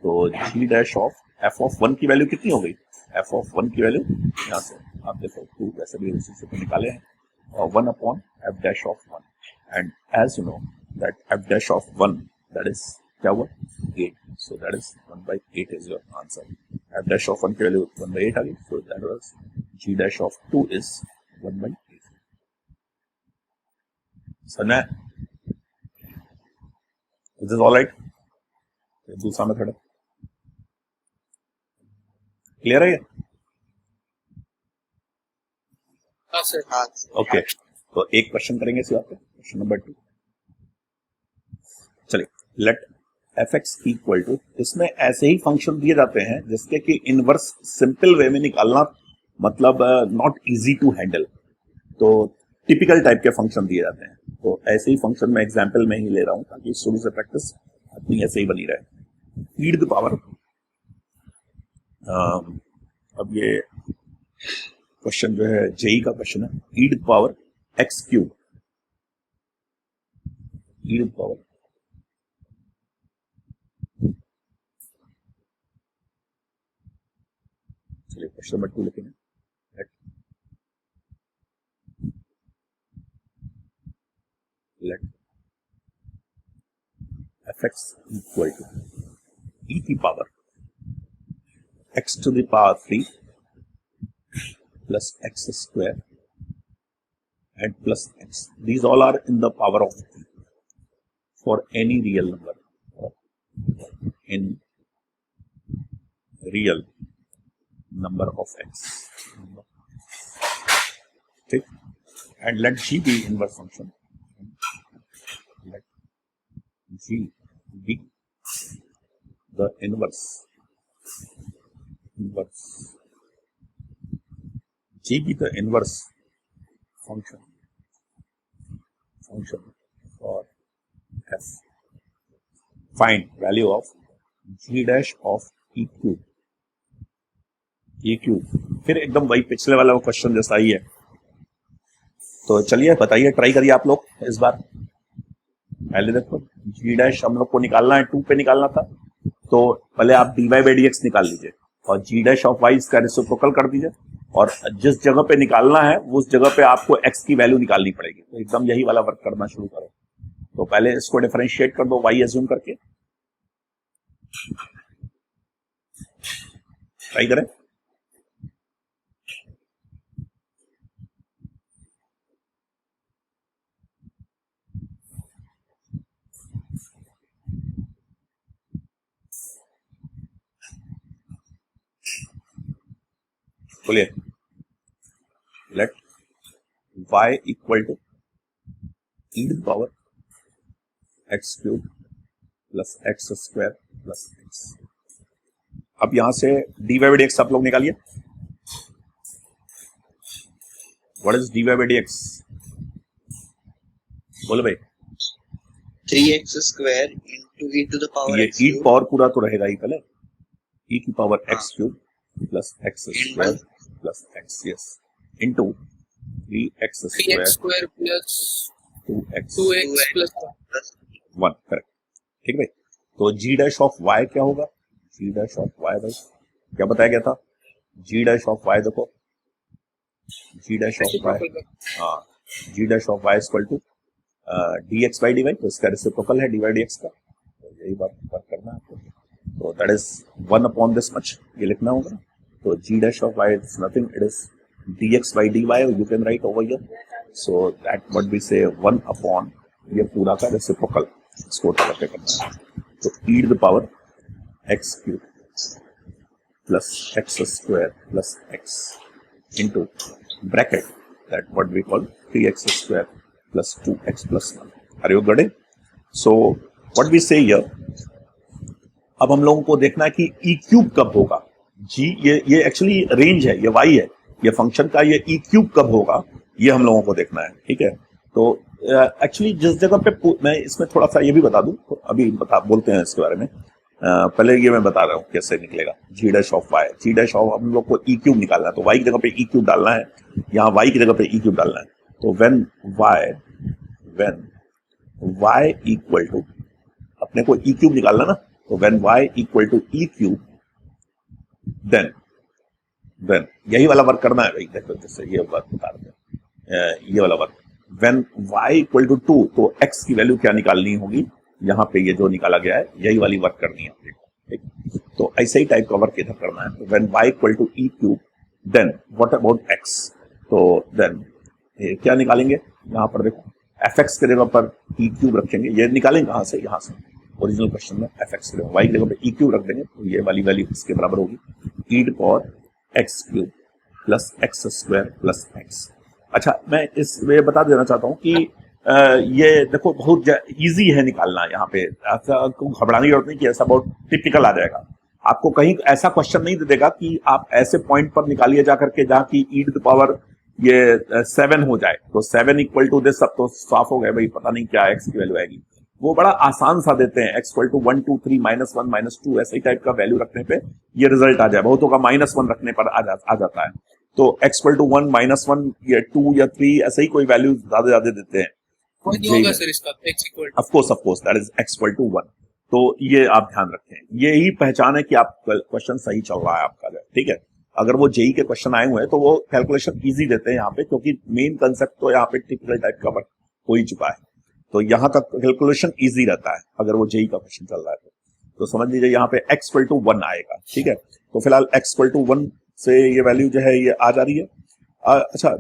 तो g dash of f of 1 की वैल्यू कितनी हो गई, f ऑफ 1 की वैल्यू यहाँ से आप देखो 2, वैसे भी इसी से निकाले हैं, और 1 upon f dash of 1, and as you know that f dash of 1, that is क्या हुआ, 8, so that is 1 by 8 is your answer। f dash of 1 की वैल्यू 1 by 8 आ गई, so that was g dash of 2 is 1 by 8। समझना है, this is all right। दूसरा method है, clear है ये, हाँ सर। हाँ ओके। तो एक क्वेश्चन करेंगे इसी बात पे, क्वेश्चन नंबर 2। चलिए, लेट fx इक्वल टू, इसमें ऐसे ही फंक्शन दिए जाते हैं जिसके कि इनवर्स सिंपल वे में निकालना मतलब नॉट इजी टू हैंडल, तो टिपिकल टाइप के फंक्शन दिए जाते हैं। तो ऐसे ही फंक्शन मैं एग्जांपल में ही ले रहा हूं ताकि शुरू से प्रैक्टिस अपनी ऐसे ही बनी रहे। e टू द पावर, अब ये क्वेश्चन जो है जेई का क्वेश्चन है, e to the power x cube, e to the power चलिए क्वेश्चन नंबर 2 लिखेंगे, let fx equal to e की power x to the power 3 plus x square and plus x, these all are in the power of 3 for any real number, in real number of x, ठीक। and let g be inverse function, let g be the inverse g be the inverse function for f। Find value of g dash of e cube, फिर एकदम वही पिछले वाला question जैसा ही है। तो चलिए बताइए, ट्राई करिए आप लोग इस बार। पहले देखो g डैश हम लोग को निकालना है, 2 पे निकालना था, तो पहले आप dy by dx निकाल लीजिए और g डैश ऑफ y इसका रेसिप्रोकल कर दीजिए, और जिस जगह पे निकालना है उस जगह पे आपको x की वैल्यू निकालनी पड़ेगी। तो एकदम यही वाला वर्क करना शुरू करो। तो पहले इसको डिफरेंशिएट कर दो y एज्यूम करके, ट्राई करें। बोलिए, let y equal to e to power x cube plus x square plus x। अब यहां से dy बाई dx आप लोग निकालिए। What is dy by dx? बोलो भाई। 3x square into e to the power ये x e cube पावर पूरा तो रहेगा ही पहले, e की power x cube plus x square plus x, yes, into 3x 3x square square plus 2x 2x plus plus 1, correct. ठीक भाई। तो g dash of y क्या होगा? g डैश ऑफ y भाई क्या बताया गया था? g डैश ऑफ y देखो, g dash of y, reciprocal का। हाँ, g dash of y equal to dx by dy, तो इसका रेसिप्रोकल है dy बाई dx का। तो यही बात करना है आपको। तो that is 1 upon this much, ये लिखना होगा। तो g dash of y is nothing, it is dx by dy, you can write over here. So that what we say 1 upon ये पूरा का रेसिप्रोकल, इसको उठा करके करना है। तो e to the power x cube plus x square plus x into bracket that what we call 3x square plus 2x plus 1. Are you getting? So what we say here, अब हम लोगों को देखना है कि e क्यूब कब होगा। g ये एक्चुअली रेंज है, ये y है, ये फंक्शन का ये e क्यूब कब होगा ये हम लोगों को देखना है। ठीक है। तो एक्चुअली जिस जगह पे मैं इसमें थोड़ा सा ये भी बता दूं, तो अभी बोलते हैं इसके बारे में। पहले ये मैं बता रहा हूँ कैसे निकलेगा g dash of y। g dash of हम लोग को e क्यूब निकालना है, तो y की जगह पे e क्यूब डालना है, यहाँ y की जगह पे e क्यूब डालना है। तो व्हेन y इक्वल टू, अपने को e क्यूब निकालना ना, तो when y equal to e cube, then यही वाला वर्क करना है भाई। देखो जैसे ये वर्क बता रहे हैं, ये वाला work, when y equal to 2, तो x की वैल्यू क्या निकालनी होगी, यहाँ पे ये जो निकाला गया है यही वाली वर्क करनी है। ठीक, तो ऐसे ही टाइप का वर्क इधर करना है। तो when y equal to e cube, then what about x, तो देन क्या निकालेंगे, यहाँ पर देखो fx के जगह पर e क्यूब रखेंगे, ये निकालेंगे कहाँ से, यहाँ से ओरिजिनल क्वेश्चन में fx के y की जगह पे e क्यूब रख देंगे, तो ये वाली वैल्यू इसके बराबर होगी e to power x cube plus x square plus x। अच्छा, मैं ये बता देना चाहता हूँ कि ये देखो बहुत इजी है निकालना। यहाँ पे ऐसा घबराने की जरूरत नहीं कि ऐसा बहुत टिपिकल आ जाएगा। आपको कहीं ऐसा क्वेश्चन नहीं दे देगा कि आप ऐसे पॉइंट पर निकालिए जा करके जहाँ की e टू द पावर ये 7 हो जाए, तो 7 इक्वल टू दिस, सब तो साफ हो गए भाई, पता नहीं क्या x की वैल्यू आएगी। वो बड़ा आसान सा देते हैं, x इक्वल टू 1 2 3 -1 -2, ऐसे ही टाइप का वैल्यू रखने पे ये रिजल्ट आ जाए। बहुतों का -1 रखने पर आ जाता है। तो x इक्वल टू 1 -1 या 2 या 3 ऐसे ही कोई वैल्यू ज्यादा देते हैं। कोई नहीं होगा सर इसका x equal of course that is x equal to 1। तो ये आप ध्यान रखें, यही पहचान है कि आप क्वेश्चन सही चल रहा है आपका। ठीक है, अगर वो जेई के क्वेश्चन आए हुए हैं तो वो कैलकुलेशन इजी देते हैं यहाँ पे, क्योंकि मेन कंसेप्ट तो यहाँ पे टिपिकल टाइप का वर्क हो ही चुका है, तो यहाँ तक कैलकुलेशन इजी रहता है अगर वो जेई का क्वेश्चन चल रहा है तो समझ लीजिए यहाँ पे x इक्वल टू 1 आएगा। ठीक है, तो फिलहाल x इक्वल टू 1 से ये वैल्यू जो है ये आ जा रही है। अच्छा,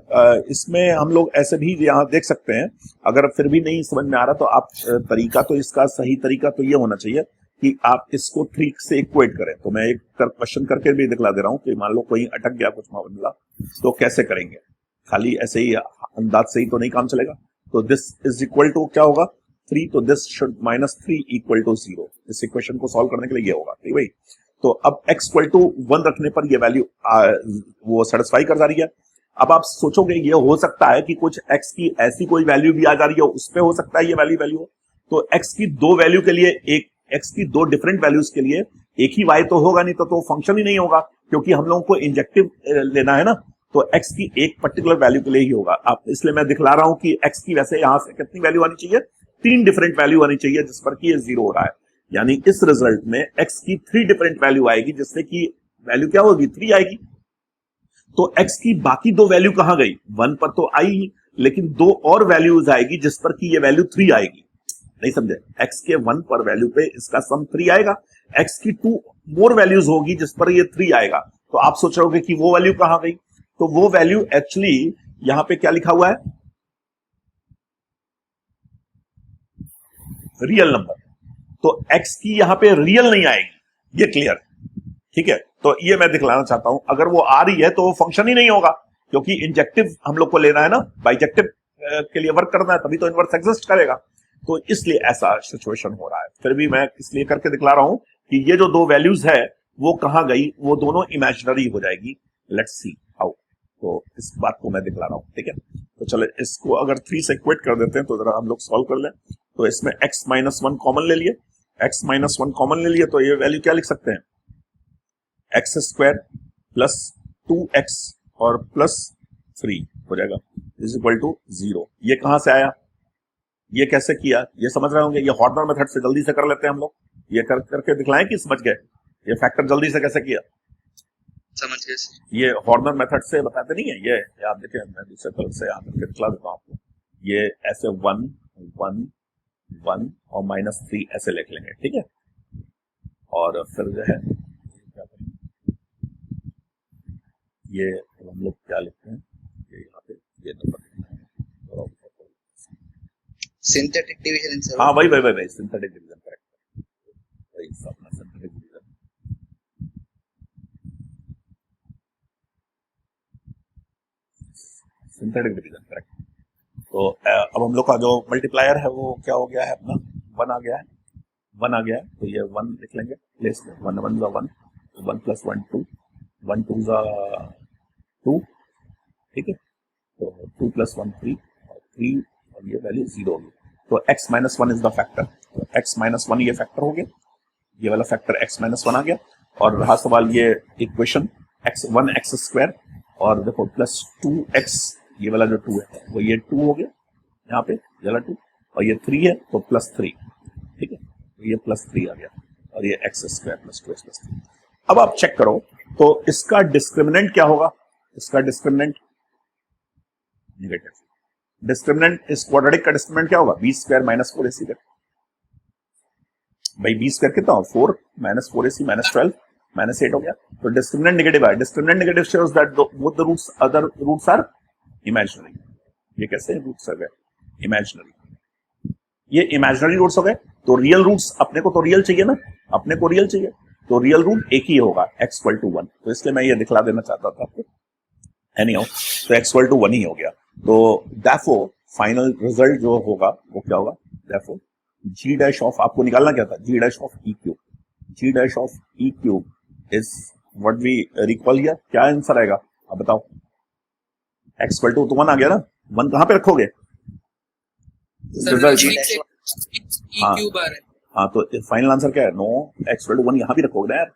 इसमें हम लोग ऐसे भी यहाँ देख सकते हैं, अगर फिर भी नहीं समझ में आ रहा तो आप तरीका, तो इसका सही तरीका तो ये होना चाहिए कि आप इसको 3 से इक्वेट करें। तो मैं एक क्वेश्चन करके भी दिखला दे रहा हूँ कि मान लो कोई अटक गया कुछ मामला, तो कैसे करेंगे, खाली ऐसे ही अंदाज से ही तो नहीं काम चलेगा। तो दिस इज इक्वल टू क्या होगा 3, तो दिस शुड -3 इक्वल टू 0। इस इक्वेशन को सॉल्व करने के लिए ये होगा। ठीक भाई, तो अब x इक्वल टू 1 रखने पर ये वैल्यू वो सेटिस्फाई कर जा रही है। अब आप सोचोगे ये हो सकता है कि कुछ x की ऐसी कोई वैल्यू भी आ जा रही है, उस पे हो सकता है ये वैल्यू हो। तो x की 2 वैल्यू के लिए, एक x की 2 डिफरेंट वैल्यूज के लिए एक ही y तो होगा नहीं, तो फंक्शन ही नहीं होगा, क्योंकि हम लोगों को इंजेक्टिव लेना है ना। तो x की एक पर्टिकुलर वैल्यू के लिए ही होगा। आप इसलिए मैं दिखला रहा हूं कि x की वैसे यहां से कितनी वैल्यू आनी चाहिए, 3 डिफरेंट वैल्यू आनी चाहिए जिस पर कि ये 0 हो रहा है। यानी इस रिजल्ट में x की 3 डिफरेंट वैल्यू आएगी, जिससे कि वैल्यू क्या होगी 3 आएगी। तो x की बाकी दो वैल्यू कहां गई? 1 पर तो आई, लेकिन दो और वैल्यूज आएगी जिस पर कि ये वैल्यू 3 आएगी। नहीं समझे? x के 1 पर वैल्यू पे इसका सम 3 आएगा, x की 2 मोर वैल्यूज होगी जिस पर ये 3 आएगा। तो आप सोच रहे होगे कि वो वैल्यू कहां गई? तो वो वैल्यू एक्चुअली यहां पे क्या लिखा हुआ है? Real number. तो x की यहां पे रियल नहीं आएगी, ये क्लियर, ठीक है? तो ये मैं दिखलाना चाहता हूं, अगर वो आ रही है तो वो फंक्शन ही नहीं होगा, क्योंकि इंजेक्टिव हम लोग को लेना है ना, बाइजेक्टिव के लिए वर्क करना है, तभी तो इनवर्स एग्जिस्ट करेगा। तो इसलिए ऐसा सिचुएशन हो रहा है। फिर भी मैं इसलिए करके दिखला रहा हूं कि ये जो दो वैल्यूज है वो कहां गई, वो दोनों इमेजिनरी हो जाएगी। Let's see how. तो इस बात को मैं दिखला रहा हूं, ठीक है? तो चले इसको अगर 3 से इक्वेट कर देते हैं तो जरा हम लोग सॉल्व कर लें। तो इसमें x माइनस 1 कॉमन ले लिए, x माइनस 1 कॉमन ले लिए, तो ये वैल्यू क्या लिख सकते हैं? एक्स स्क्वायर प्लस 2x और प्लस 3 हो जाएगा इज इक्वल टू 0। ये कहां से आया? ये कैसे किया? ये समझ रहे होंगे। ये हॉर्नर मेथड से जल्दी से कर लेते हैं हम लोग। ये करके दिखलाएं कि समझ गए? ये फैक्टर जल्दी से कैसे किया? समझ गए सर। ये हॉर्नर मेथड से बताते नहीं है, ये आप देखिए, मैं दूसरे तरफ से यहाँ करके दिखला देता हूँ आपको। ये ऐसे 1 1 1 और -3 ऐसे लिख लेंगे, ठीक है? और फिर जो है ये हम लोग क्या लिखते हैं, ये यहाँ पे ये नंबर सिंथेटिक डिवीजन सर। हाँ वही सिंथेटिक डिवीजन, करेक्ट, वही अपना synthetic division. Synthetic division, correct. तो अब हम लोग का जो मल्टीप्लायर है वो क्या हो गया है? अपना 1 आ गया है, 1 आ गया है। तो ये 1 लिख लेंगे प्लेस में। 1 1 ज़ा 1, 1 प्लस 1 2, 1 2 ज़ा 2, ठीक है? तो 2 प्लस 1 3 और 3 और ये वैल्यू 0 होगी। तो x minus 1 is the factor. तो x माइनस 1 ये फैक्टर हो गया, ये वाला फैक्टर x माइनस 1 आ गया। और रहा सवाल ये इक्वेशन x स्क्वायर और देखो प्लस 2x, ये वाला जो 2 है वो ये 2 हो गया यहाँ पे, ये वाला 2, और ये 3 है तो प्लस 3, ठीक है? तो ये प्लस 3 आ गया और ये x square plus 2x plus 3। अब आप चेक करो तो इसका डिस्क्रिमिनेंट क्या होगा? इसका डिस्क्रिमिनेंट नेगेटिव। डिस्क्रिमिनेंट इस क्वाड्रेटिक का डिस्क्रिमिनेंट क्या होगा? B square minus 4ac। भाई बी स्क्वायर कितना हो? 4 माइनस 4ac माइनस 12 माइनस 8 हो गया। तो डिस्क्रिमिनेंट नेगेटिव है। Discriminant negative shows that both the roots, other roots are imaginary. ये कैसे रूट्स आ गए? इमेजिनरी। ये इमेजिनरी रूट्स हो गए तो रियल रूट्स, अपने को तो रियल चाहिए ना, अपने को रियल चाहिए, तो रियल रूट एक ही होगा, x इक्वल टू 1। तो इसलिए मैं ये दिखला देना चाहता था आपको। एनीहाउ, तो x इक्वल टू 1 ही हो गया। तो देयरफॉर फाइनल रिजल्ट जो होगा वो क्या होगा? देयरफॉर g डैश ऑफ, आपको निकालना क्या था? g dash of e cube. g dash of e cube is what we recall here. क्या आंसर आएगा अब बताओ? x इक्वल टू 1 आ गया ना, 1 कहां पे रखोगे? रिजल्ट ई हाँ क्यूब आ रहा है। हाँ, तो फाइनल आंसर क्या है? नो, x इक्वल टू 1 यहां भी रखोगे ना यार,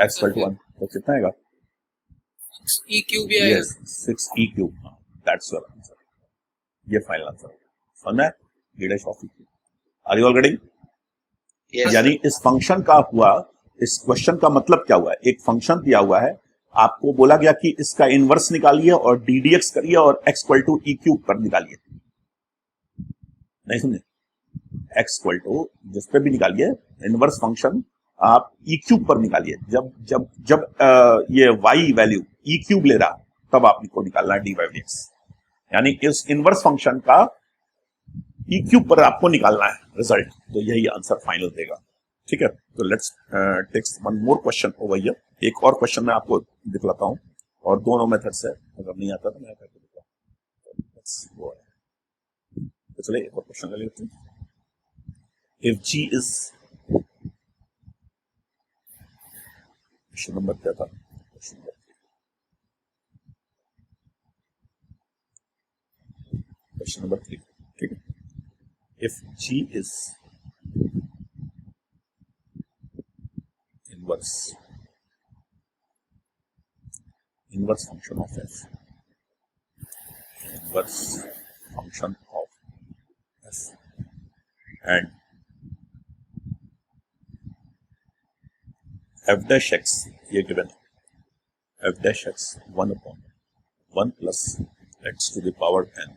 x इक्वल टू 1 तो कितना आएगा? ई क्यूब ही आएगा। Yes, 6e cube, that's your answer. ये फाइनल आंसर समझ में? g dash of e cube. Are you all getting? Yes, यानी इस फंक्शन का हुआ, इस क्वेश्चन का मतलब क्या हुआ है? एक फंक्शन दिया हुआ है, आपको बोला गया कि इसका इनवर्स निकालिए और ddx करिए और x equal to e cube पर निकालिए। नहीं समझे? x इक्वल टू जिस पे भी निकालिए इनवर्स फंक्शन, आप e क्यूब पर निकालिए। जब जब जब ये y वैल्यू e क्यूब ले रहा तब आपको निकालना है dy dx। यानी इस इनवर्स फंक्शन का e क्यूब पर आपको निकालना है रिजल्ट, तो यही आंसर फाइनल देगा। ठीक है? तो let's take one more question over here. एक और क्वेश्चन मैं आपको दिखलाता हूं और दोनों मेथड से, अगर नहीं आता तो मैं करके दिखलाता हूं। तो चलिए एक और क्वेश्चन ले लेते हैं। If g is, question number क्या था? क्वेश्चन नंबर 3, ठीक है? If g is inverse function of f, inverse function of f, and f dash x, ये given, f dash x 1 upon 1 plus x to the power n।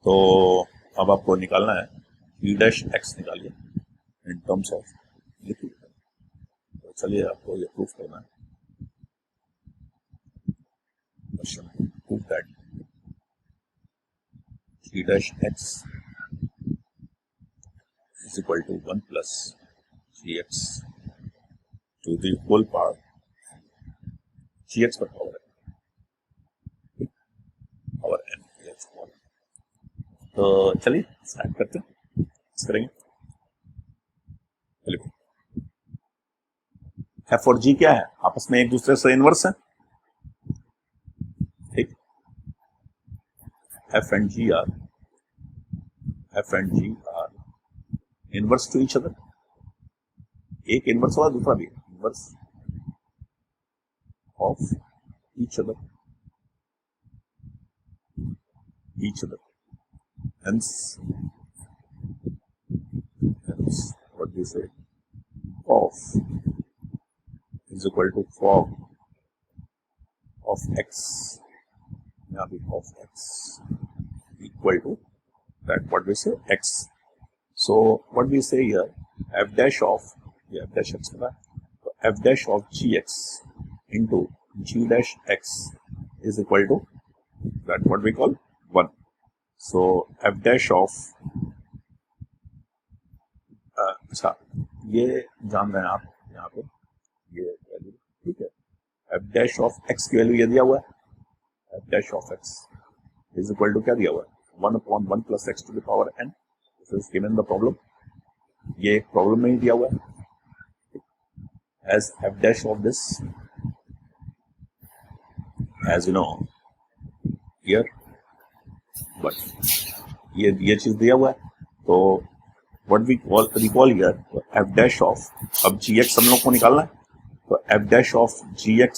तो अब आपको निकालना है e dash x निकालिए इन terms of लिखिए। तो चलिए आपको ये प्रूफ करना है। Question proof that e dash x is equal to 1 plus gx to the whole power, gx पर पावर है पावर n। तो चलिए स्टार्ट करते हैं, करेंगे। चलिए f और g क्या है, आपस में एक दूसरे से इनवर्स है, ठीक। f and g are inverse two each other. एक इनवर्स होगा, दूसरा भी inverse of each other, hence what we say of is equal to fog of x, यहाँ भी of x equal to that what we say x। So what we say here, f dash of f dash x पता है, तो f dash of gx into g dash x is equal to that what we call 1। So f dash of अच्छा ये जान रहे हैं आप यहाँ पे ये वैल्यू, ठीक है। f dash of x की वैल्यू ये दिया हुआ है, f dash of x is equal to क्या दिया हुआ है, 1 upon 1 plus x to the power n। This is given the problem। ये एक प्रॉब्लम में ही दिया हुआ है as f dash of this, as you know here, but ये चीज दिया हुआ है। तो what we recall here, f dash of, अब gx हम लोग को निकालना है, तो f dash of gx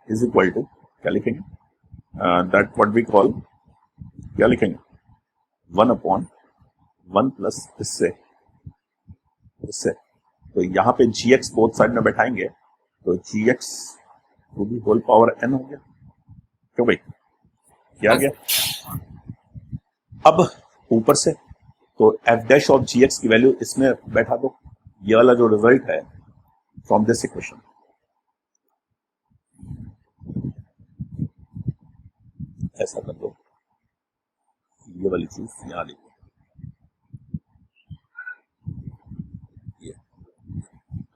is equal to क्या लिखेंगे, that what we call क्या लिखेंगे, 1 upon 1 प्लस इससे, तो यहाँ पे gx बोथ साइड में बैठाएंगे तो gx to the whole power n हो गया। क्यों भाई, क्या आ गया। अब ऊपर से तो f डैश ऑफ gx की वैल्यू इसमें बैठा दो, ये वाला जो रिजल्ट है फ्रॉम दिस इक्वेशन, ऐसा कर दो, ये वाली चीज यहाँ लिखो,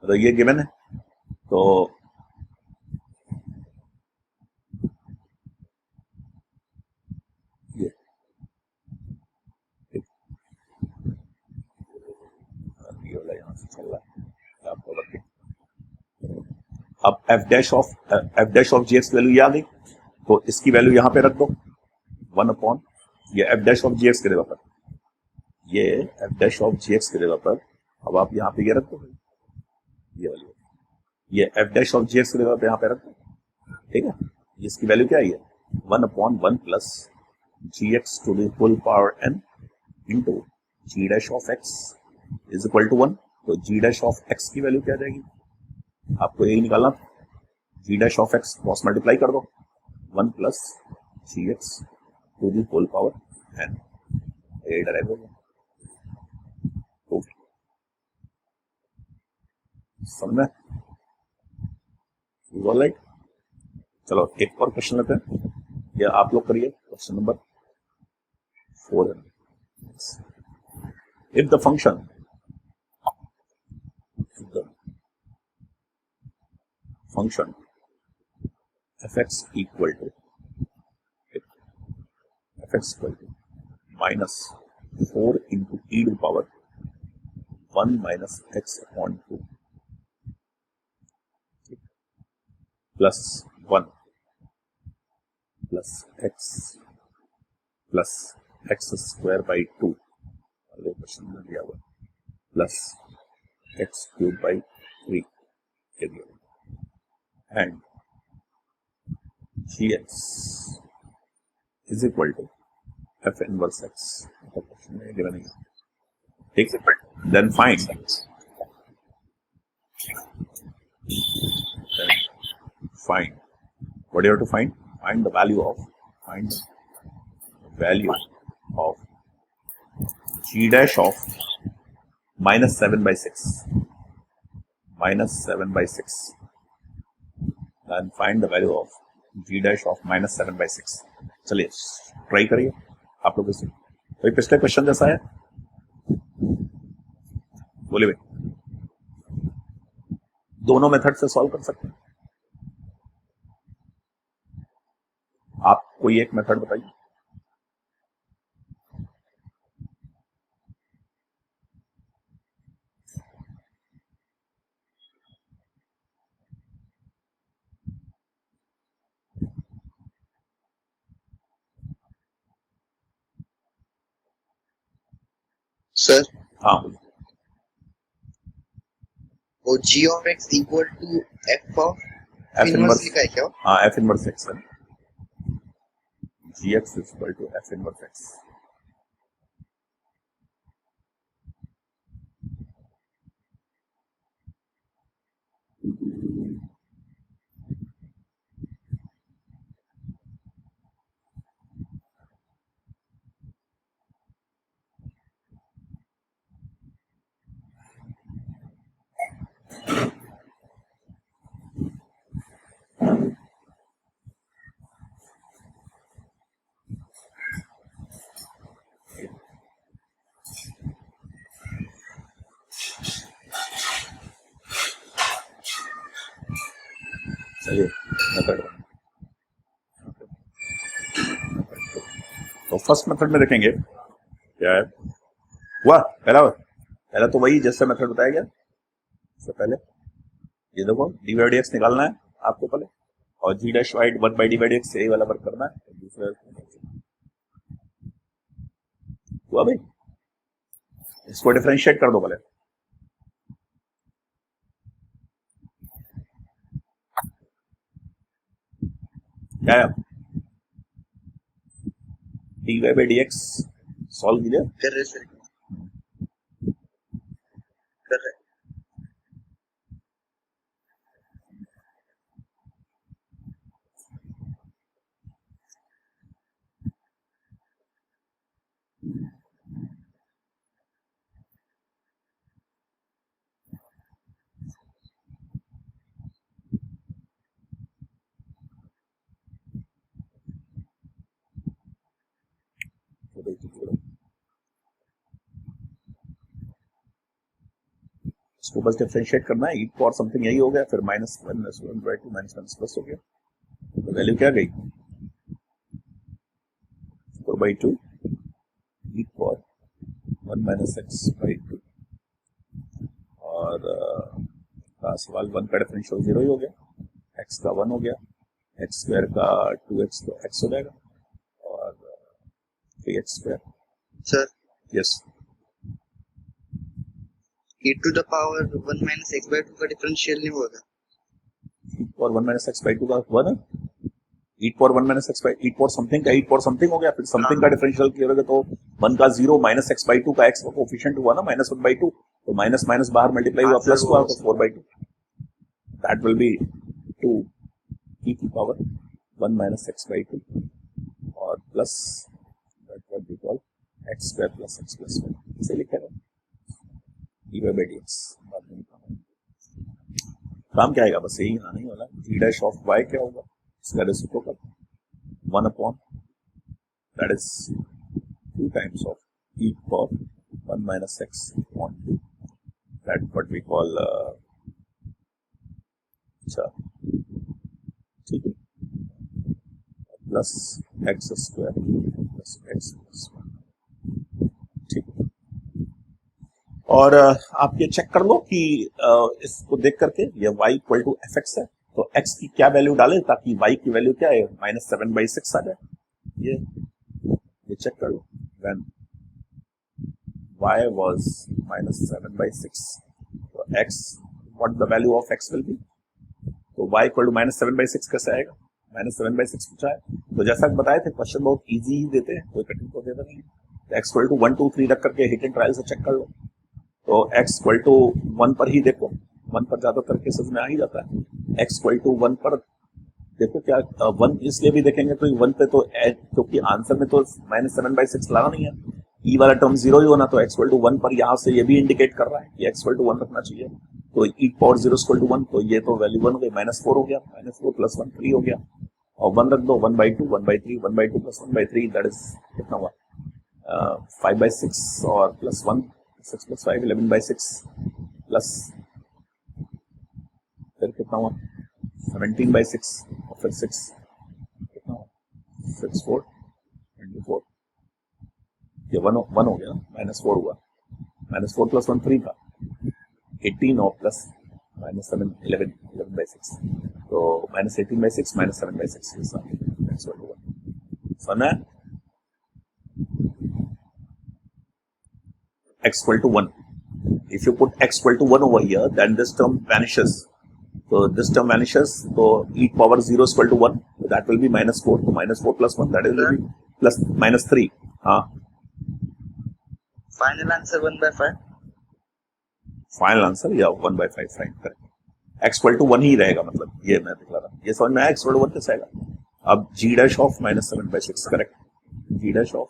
तो ये गिवन है। तो ये वाला यहाँ से चल रहा है आपको रख दो। अब f डैश ऑफ gx की वैल्यू ये आ गई, तो इसकी वैल्यू यहाँ पे रख दो 1 अपॉन ये f डैश ऑफ gx के जगह पर, ये f डैश ऑफ gx के जगह पर अब आप यहाँ पे ये रख दो, ये वाली ये f डैश ऑफ gx की जगह पे यहाँ पे रख दो, ठीक है। इसकी वैल्यू क्या है, 1 upon 1 plus gx to the whole power n into g dash of x is equal to 1। तो g डैश ऑफ x की वैल्यू क्या आ जाएगी, आपको यही निकालना, g dash of x cross multiply कर दो, 1 plus gx to the whole power n, ये डायरेक्ट हो गया। समझ में ऑलराइट। चलो एक और क्वेश्चन लेते हैं, ये आप लोग करिए, क्वेश्चन नंबर 4 है। If the function fx equal to minus 4 into e to the power 1 minus x upon 2 plus 1 plus x square by 2 question में दिया हुआ plus x cube by 3 and gx is equal to f inverse x, question में given है, ठीक है। then find find, what do you have to find? Find the value of g dash of minus 7 by 6. And find the value of g dash of minus 7 by 6. चलिए try करिए आप लोग इसे। तो ये पिछले क्वेश्चन जैसा है, बोलिए भाई, दोनों मेथड से सॉल्व कर सकते हैं आप। कोई एक मेथड बताइए। सर हाँ, वो g of x equal to f of F inverse inverse, लिखा है क्या? हाँ F इनवर्स x है, gx is equal to F inverse x. चलिए मेथड तो फर्स्ट मेथड में देखेंगे क्या है। हुआ पहला तो वही जैसे मेथड बताया गया इससे पहले। ये देखो डी बाई डी एक्स निकालना है आपको पहले, और G dash Y 1 by D by D X यही वाला वर्क करना है। दूसरा हुआ भाई, इसको डिफरेंशिएट कर दो पहले। क्या है d y by D x solve कीजिए। कर रहे सर, कर रहे। इसको बस डिफरेंशिएट करना है, ईट और समथिंग यही हो गया, फिर minus one by two minus one plus हो गया, तो वैल्यू क्या गई 4 बाई टू ईट for 1 minus x by two, और सवाल 1 का डिफरेंशियल 0 ही हो गया, एक्स का 1 हो गया, एक्स स्क्वायर का 2x तो x हो जाएगा, और 3x square. Sir yes, e to the power 1 minus x by 2 का डिफरेंशियल नहीं होगा? ईट for 1 minus x by two का 1 है, ईट for 1 minus x by eat for something का ईट फॉर समथिंग हो गया, फिर समथिंग का डिफरेंशियल करोगे तो 1 का 0 माइनस एक्स बाई टू का x का कोफिशिएंट हुआ ना माइनस 1 बाई टू, तो माइनस माइनस बाहर मल्टीप्लाई हुआ प्लस हुआ तो 4 by two, that will be 2 e की power 1 minus x by two और plus that will be called x square plus x plus 1, इसे लिखेगा डी बाई डी एक्स। काम क्या आएगा, बस यही आना ही वाला, जी डैश ऑफ वाई क्या होगा, इसका reciprocal 1 upon that is 2 times of e power 1 minus x upon 2, that what we call अच्छा ठीक है, plus x square plus x plus 1, ठीक है। और आप ये चेक कर लो कि इसको देख करके ये y equal to f x है, तो x की क्या वैल्यू डाले ताकि y की वैल्यू क्या है माइनस 7 बाई 6 आ जाए, ये चेक कर लो। When y was minus 7 by 6, तो x what the value of x will be, तो y equal to minus 7 by 6 कैसे आएगा, माइनस 7 बाई 6 पूछा है, तो जैसा बताए थे क्वेश्चन बहुत इजी ही देते हैं, कोई कठिन तो देता नहीं है, तो x इक्वल टू 1 2 3 रख करके हिट एंड ट्रायल से चेक कर लो, तो x इक्वल टू 1 पर ही देखो, 1 पर ज्यादातर केसेस में आ ही जाता है, x इक्वल टू 1 पर देखो क्या 1 इसलिए भी देखेंगे तो 1 पे तो क्योंकि आंसर में तो -7/6 लगा नहीं है, ई वाला टर्म 0 ही होना, तो x इक्वल टू 1 पर यहाँ से ये भी इंडिकेट कर रहा है कि x इक्वल टू 1 रखना चाहिए, तो e पावर 0 इक्वल टू 1, तो ये तो वैल्यू 1 हो गई, -4 हो गया, -4 + 1 3 हो गया, और 1 रख दो, 1/2 1/3 1/2 + 1/3 दैट इज कितना हुआ 5/6 और +1 6 + 5 11/6 प्लस फिर कितना हुआ 17/6 और फिर 6 कितना हुआ 6 4 24, ये 1 हो गया, -4 हुआ, -4 + 1 3 था 18 और प्लस -7 11/6, तो -18/6 -7/6 ये सब समझ में x equal to 1. If you put x equal to 1 over here, then this term vanishes. So this term vanishes. So e power 0 is equal to 1. So that will be -4. So -4 + 1, that will be plus -3. Final answer 1/5. Final answer या 1/5 fine correct. x equal to 1 ही रहेगा, मतलब ये मैं दिखा रहा हूँ, ये समझ में आया, x equal to 1 कैसे आएगा. अब g dash of -7/6 correct, g dash of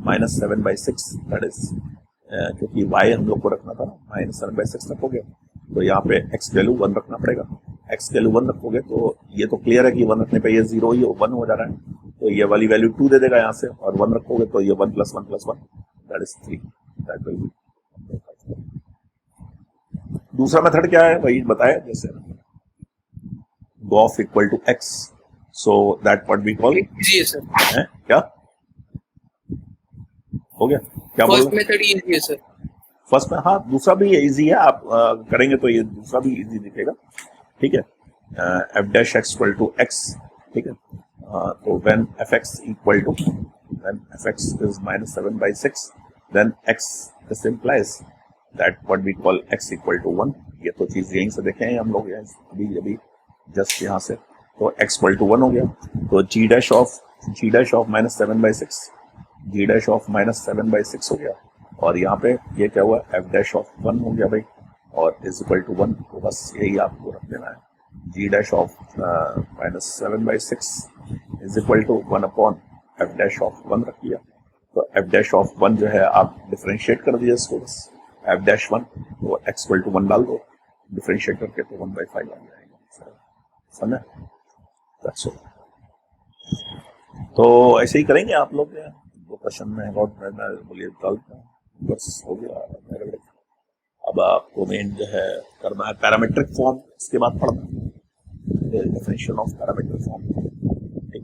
-7/6 that is क्योंकि y हम लोग को रखना था -7/6 रखोगे तो यहाँ पे x वैल्यू 1 रखना पड़ेगा, x वैल्यू 1 रखोगे तो ये तो क्लियर है कि 1 रखने पे ये 0 ही 1 हो जा रहा है, तो ये वाली वैल्यू 2 दे देगा यहाँ से, और 1 रखोगे तो ये 1 + 1 + 1 that is 3, that will be. दूसरा मेथड क्या है वही बताया, जैसे गोफ equal to x, so that what we call easy है सर. क्या हो गया, क्या बोल फर्स्ट मेथड इजी है सर. फर्स्ट में, हाँ दूसरा भी इजी है, आप करेंगे तो ये दूसरा भी इजी दिखेगा, ठीक है. f dash x equal to x, ठीक है, तो when fx equal to when fx is -7/6 then x this implies that what we call x equal to 1. ये तो चीज यहीं से देखें हम लोग, अभी जस्ट यहाँ से, तो x इक्वल टू 1 हो गया, तो g dash of -7/6 g dash of -7/6 हो गया, और यहाँ पे ये क्या हुआ f dash of 1 हो गया भाई, और इज इक्वल टू 1, तो बस यही आपको रख देना है, g dash of -7/6 is equal to 1 f dash of 1 रख लिया, तो f dash of 1 जो है आप डिफरेंशिएट कर दिया इसको, बस f dash 1, तो x इक्वल टू 1 डाल दो, डिफरेंशिएट करके तो 1/5 आ जाएगा, समझे. That's all. तो ऐसे ही करेंगे आप लोग, दो क्वेश्चन में अबाउट बोलिए बस हो गया. अब आपको मेन जो है करना है पैरामीट्रिक फॉर्म, इसके बाद पढ़ना डेफिनेशन ऑफ पैरामीट्रिक फॉर्म. ठीक,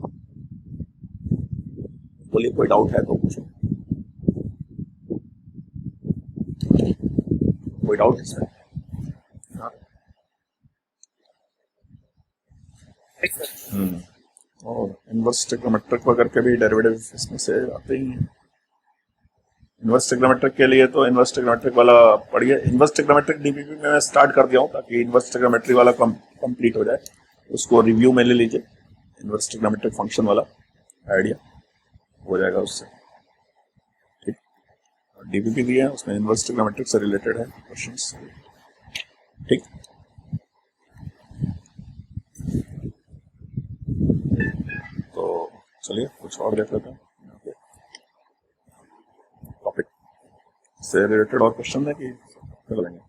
बोलिए कोई डाउट है तो पूछो, कोई डाउट इसमें. और इनवर्स ट्रिग्नोमेट्रिक वगैरह के भी डेरिवेटिव इसमें से आते ही हैं. इनवर्स ट्रिग्नोमेट्रिक के लिए तो इनवर्स ट्रिग्नोमेट्रिक वाला पढ़िए, इनवर्स ट्रिग्नोमेट्रिक डीपीपी में मैं स्टार्ट कर दिया हूँ ताकि इनवर्स ट्रिग्नोमेट्रिक वाला कंप्लीट हो जाए, उसको रिव्यू में ले लीजिए. इनवर्स ट्रिग्नोमेट्रिक फंक्शन वाला आइडिया हो जाएगा उससे, ठीक. और डीपीपी दिया है उसमें इनवर्स ट्रिग्नोमेट्रिक से रिलेटेड है क्वेश्चंस, ठीक. तो चलिए कुछ और देख लेते हैं टॉपिक से रिलेटेड और क्वेश्चन है कि कर लेंगे.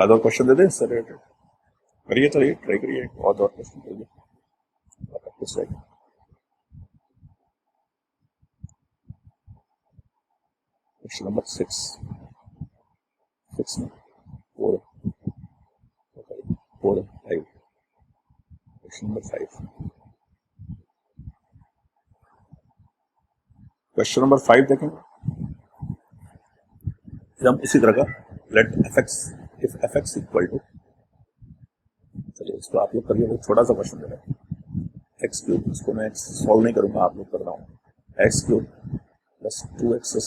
आधा क्वेश्चन दे दें इससे रिलेटेड, करिए, चलिए ट्राई करिए और क्वेश्चन करिए. क्वेश्चन नंबर 6 में 4 5. क्वेश्चन नंबर 5, क्वेश्चन नंबर 5 देखेंगे हम इसी तरह का. Let if fx equal to, चलिए इसको आप लोग करिए, वो छोटा सा क्वेश्चन दे रहा है, x3, इसको मैं सॉल्व नहीं करूंगा, आप लोग कर रहा हूँ. x3 + 2x²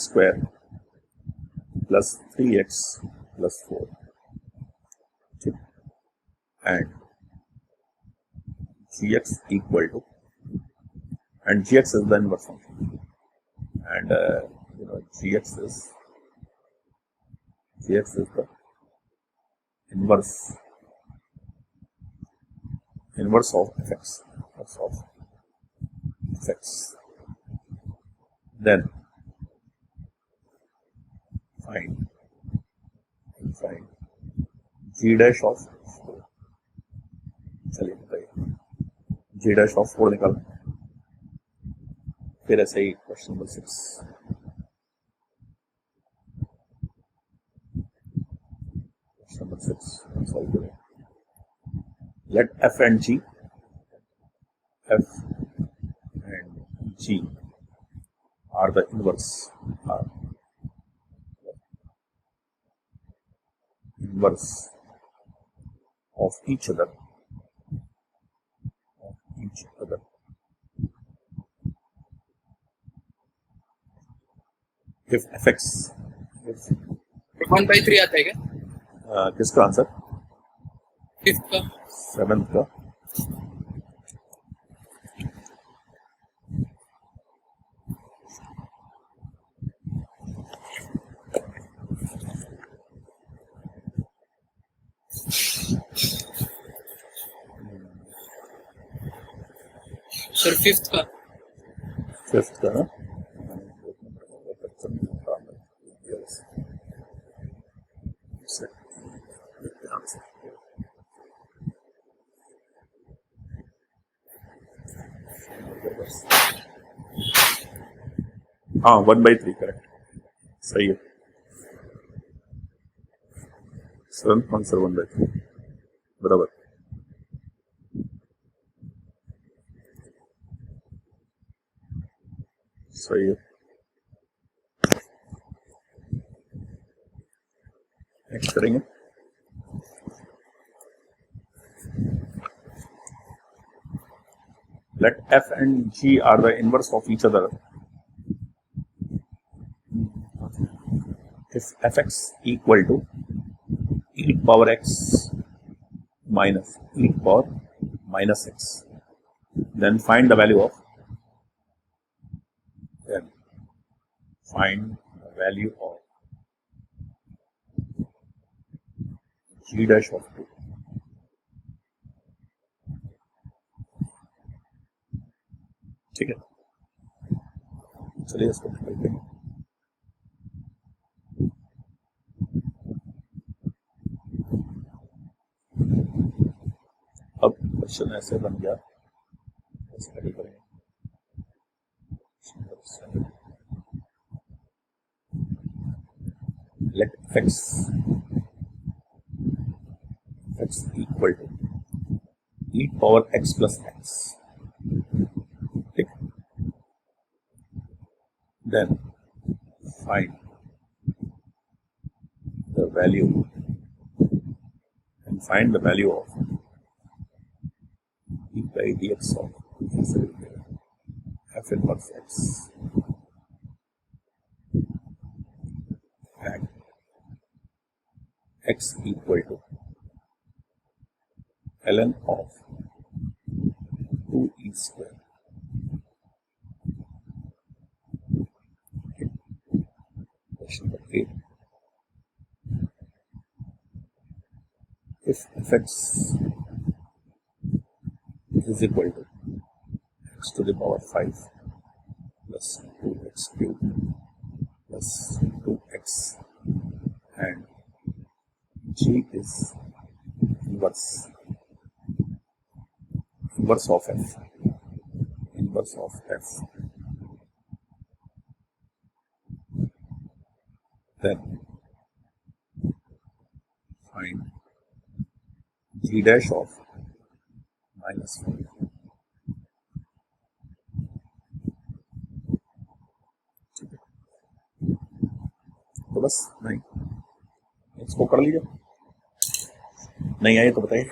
+ 3x + 4, ठीक, and gx equal to, and gx is the inverse function, and gx is the inverse of fx, then find g dash of 4. चलिए बताइए g dash of 4 निकाल, फिर ऐसे ही क्वेश्चन नंबर 6. Number 6, solve करें. Let f and g are the inverse of each other. If fx, 1/3 आता है क्या? किसका आंसर? 5th का. 7th का. सर 5th का. 5th का ना. हाँ 1/3 करेक्ट, सही है. 7th आंसर 1/3 बराबर. सही है. नेक्स्ट करेंगे. Let f and g are the inverse of each other if fx equal to e power x minus e power minus x, then find the value of g dash of 2. ठीक है, चलिए इसको करते हैं. अब question ऐसे बन गया, ऐसे हल करेंगे. Let fx equal to e power x plus x. Then find the value of e by dx of f inverse x and x equal to ln of 2e square. Number 8. If fx is equal to x to the power 5 plus 2x cubed plus 2x and g is inverse of f, then find g dash of minus 5. तो बस नहीं, इसको कर लीजिए. नहीं आए तो बताइए.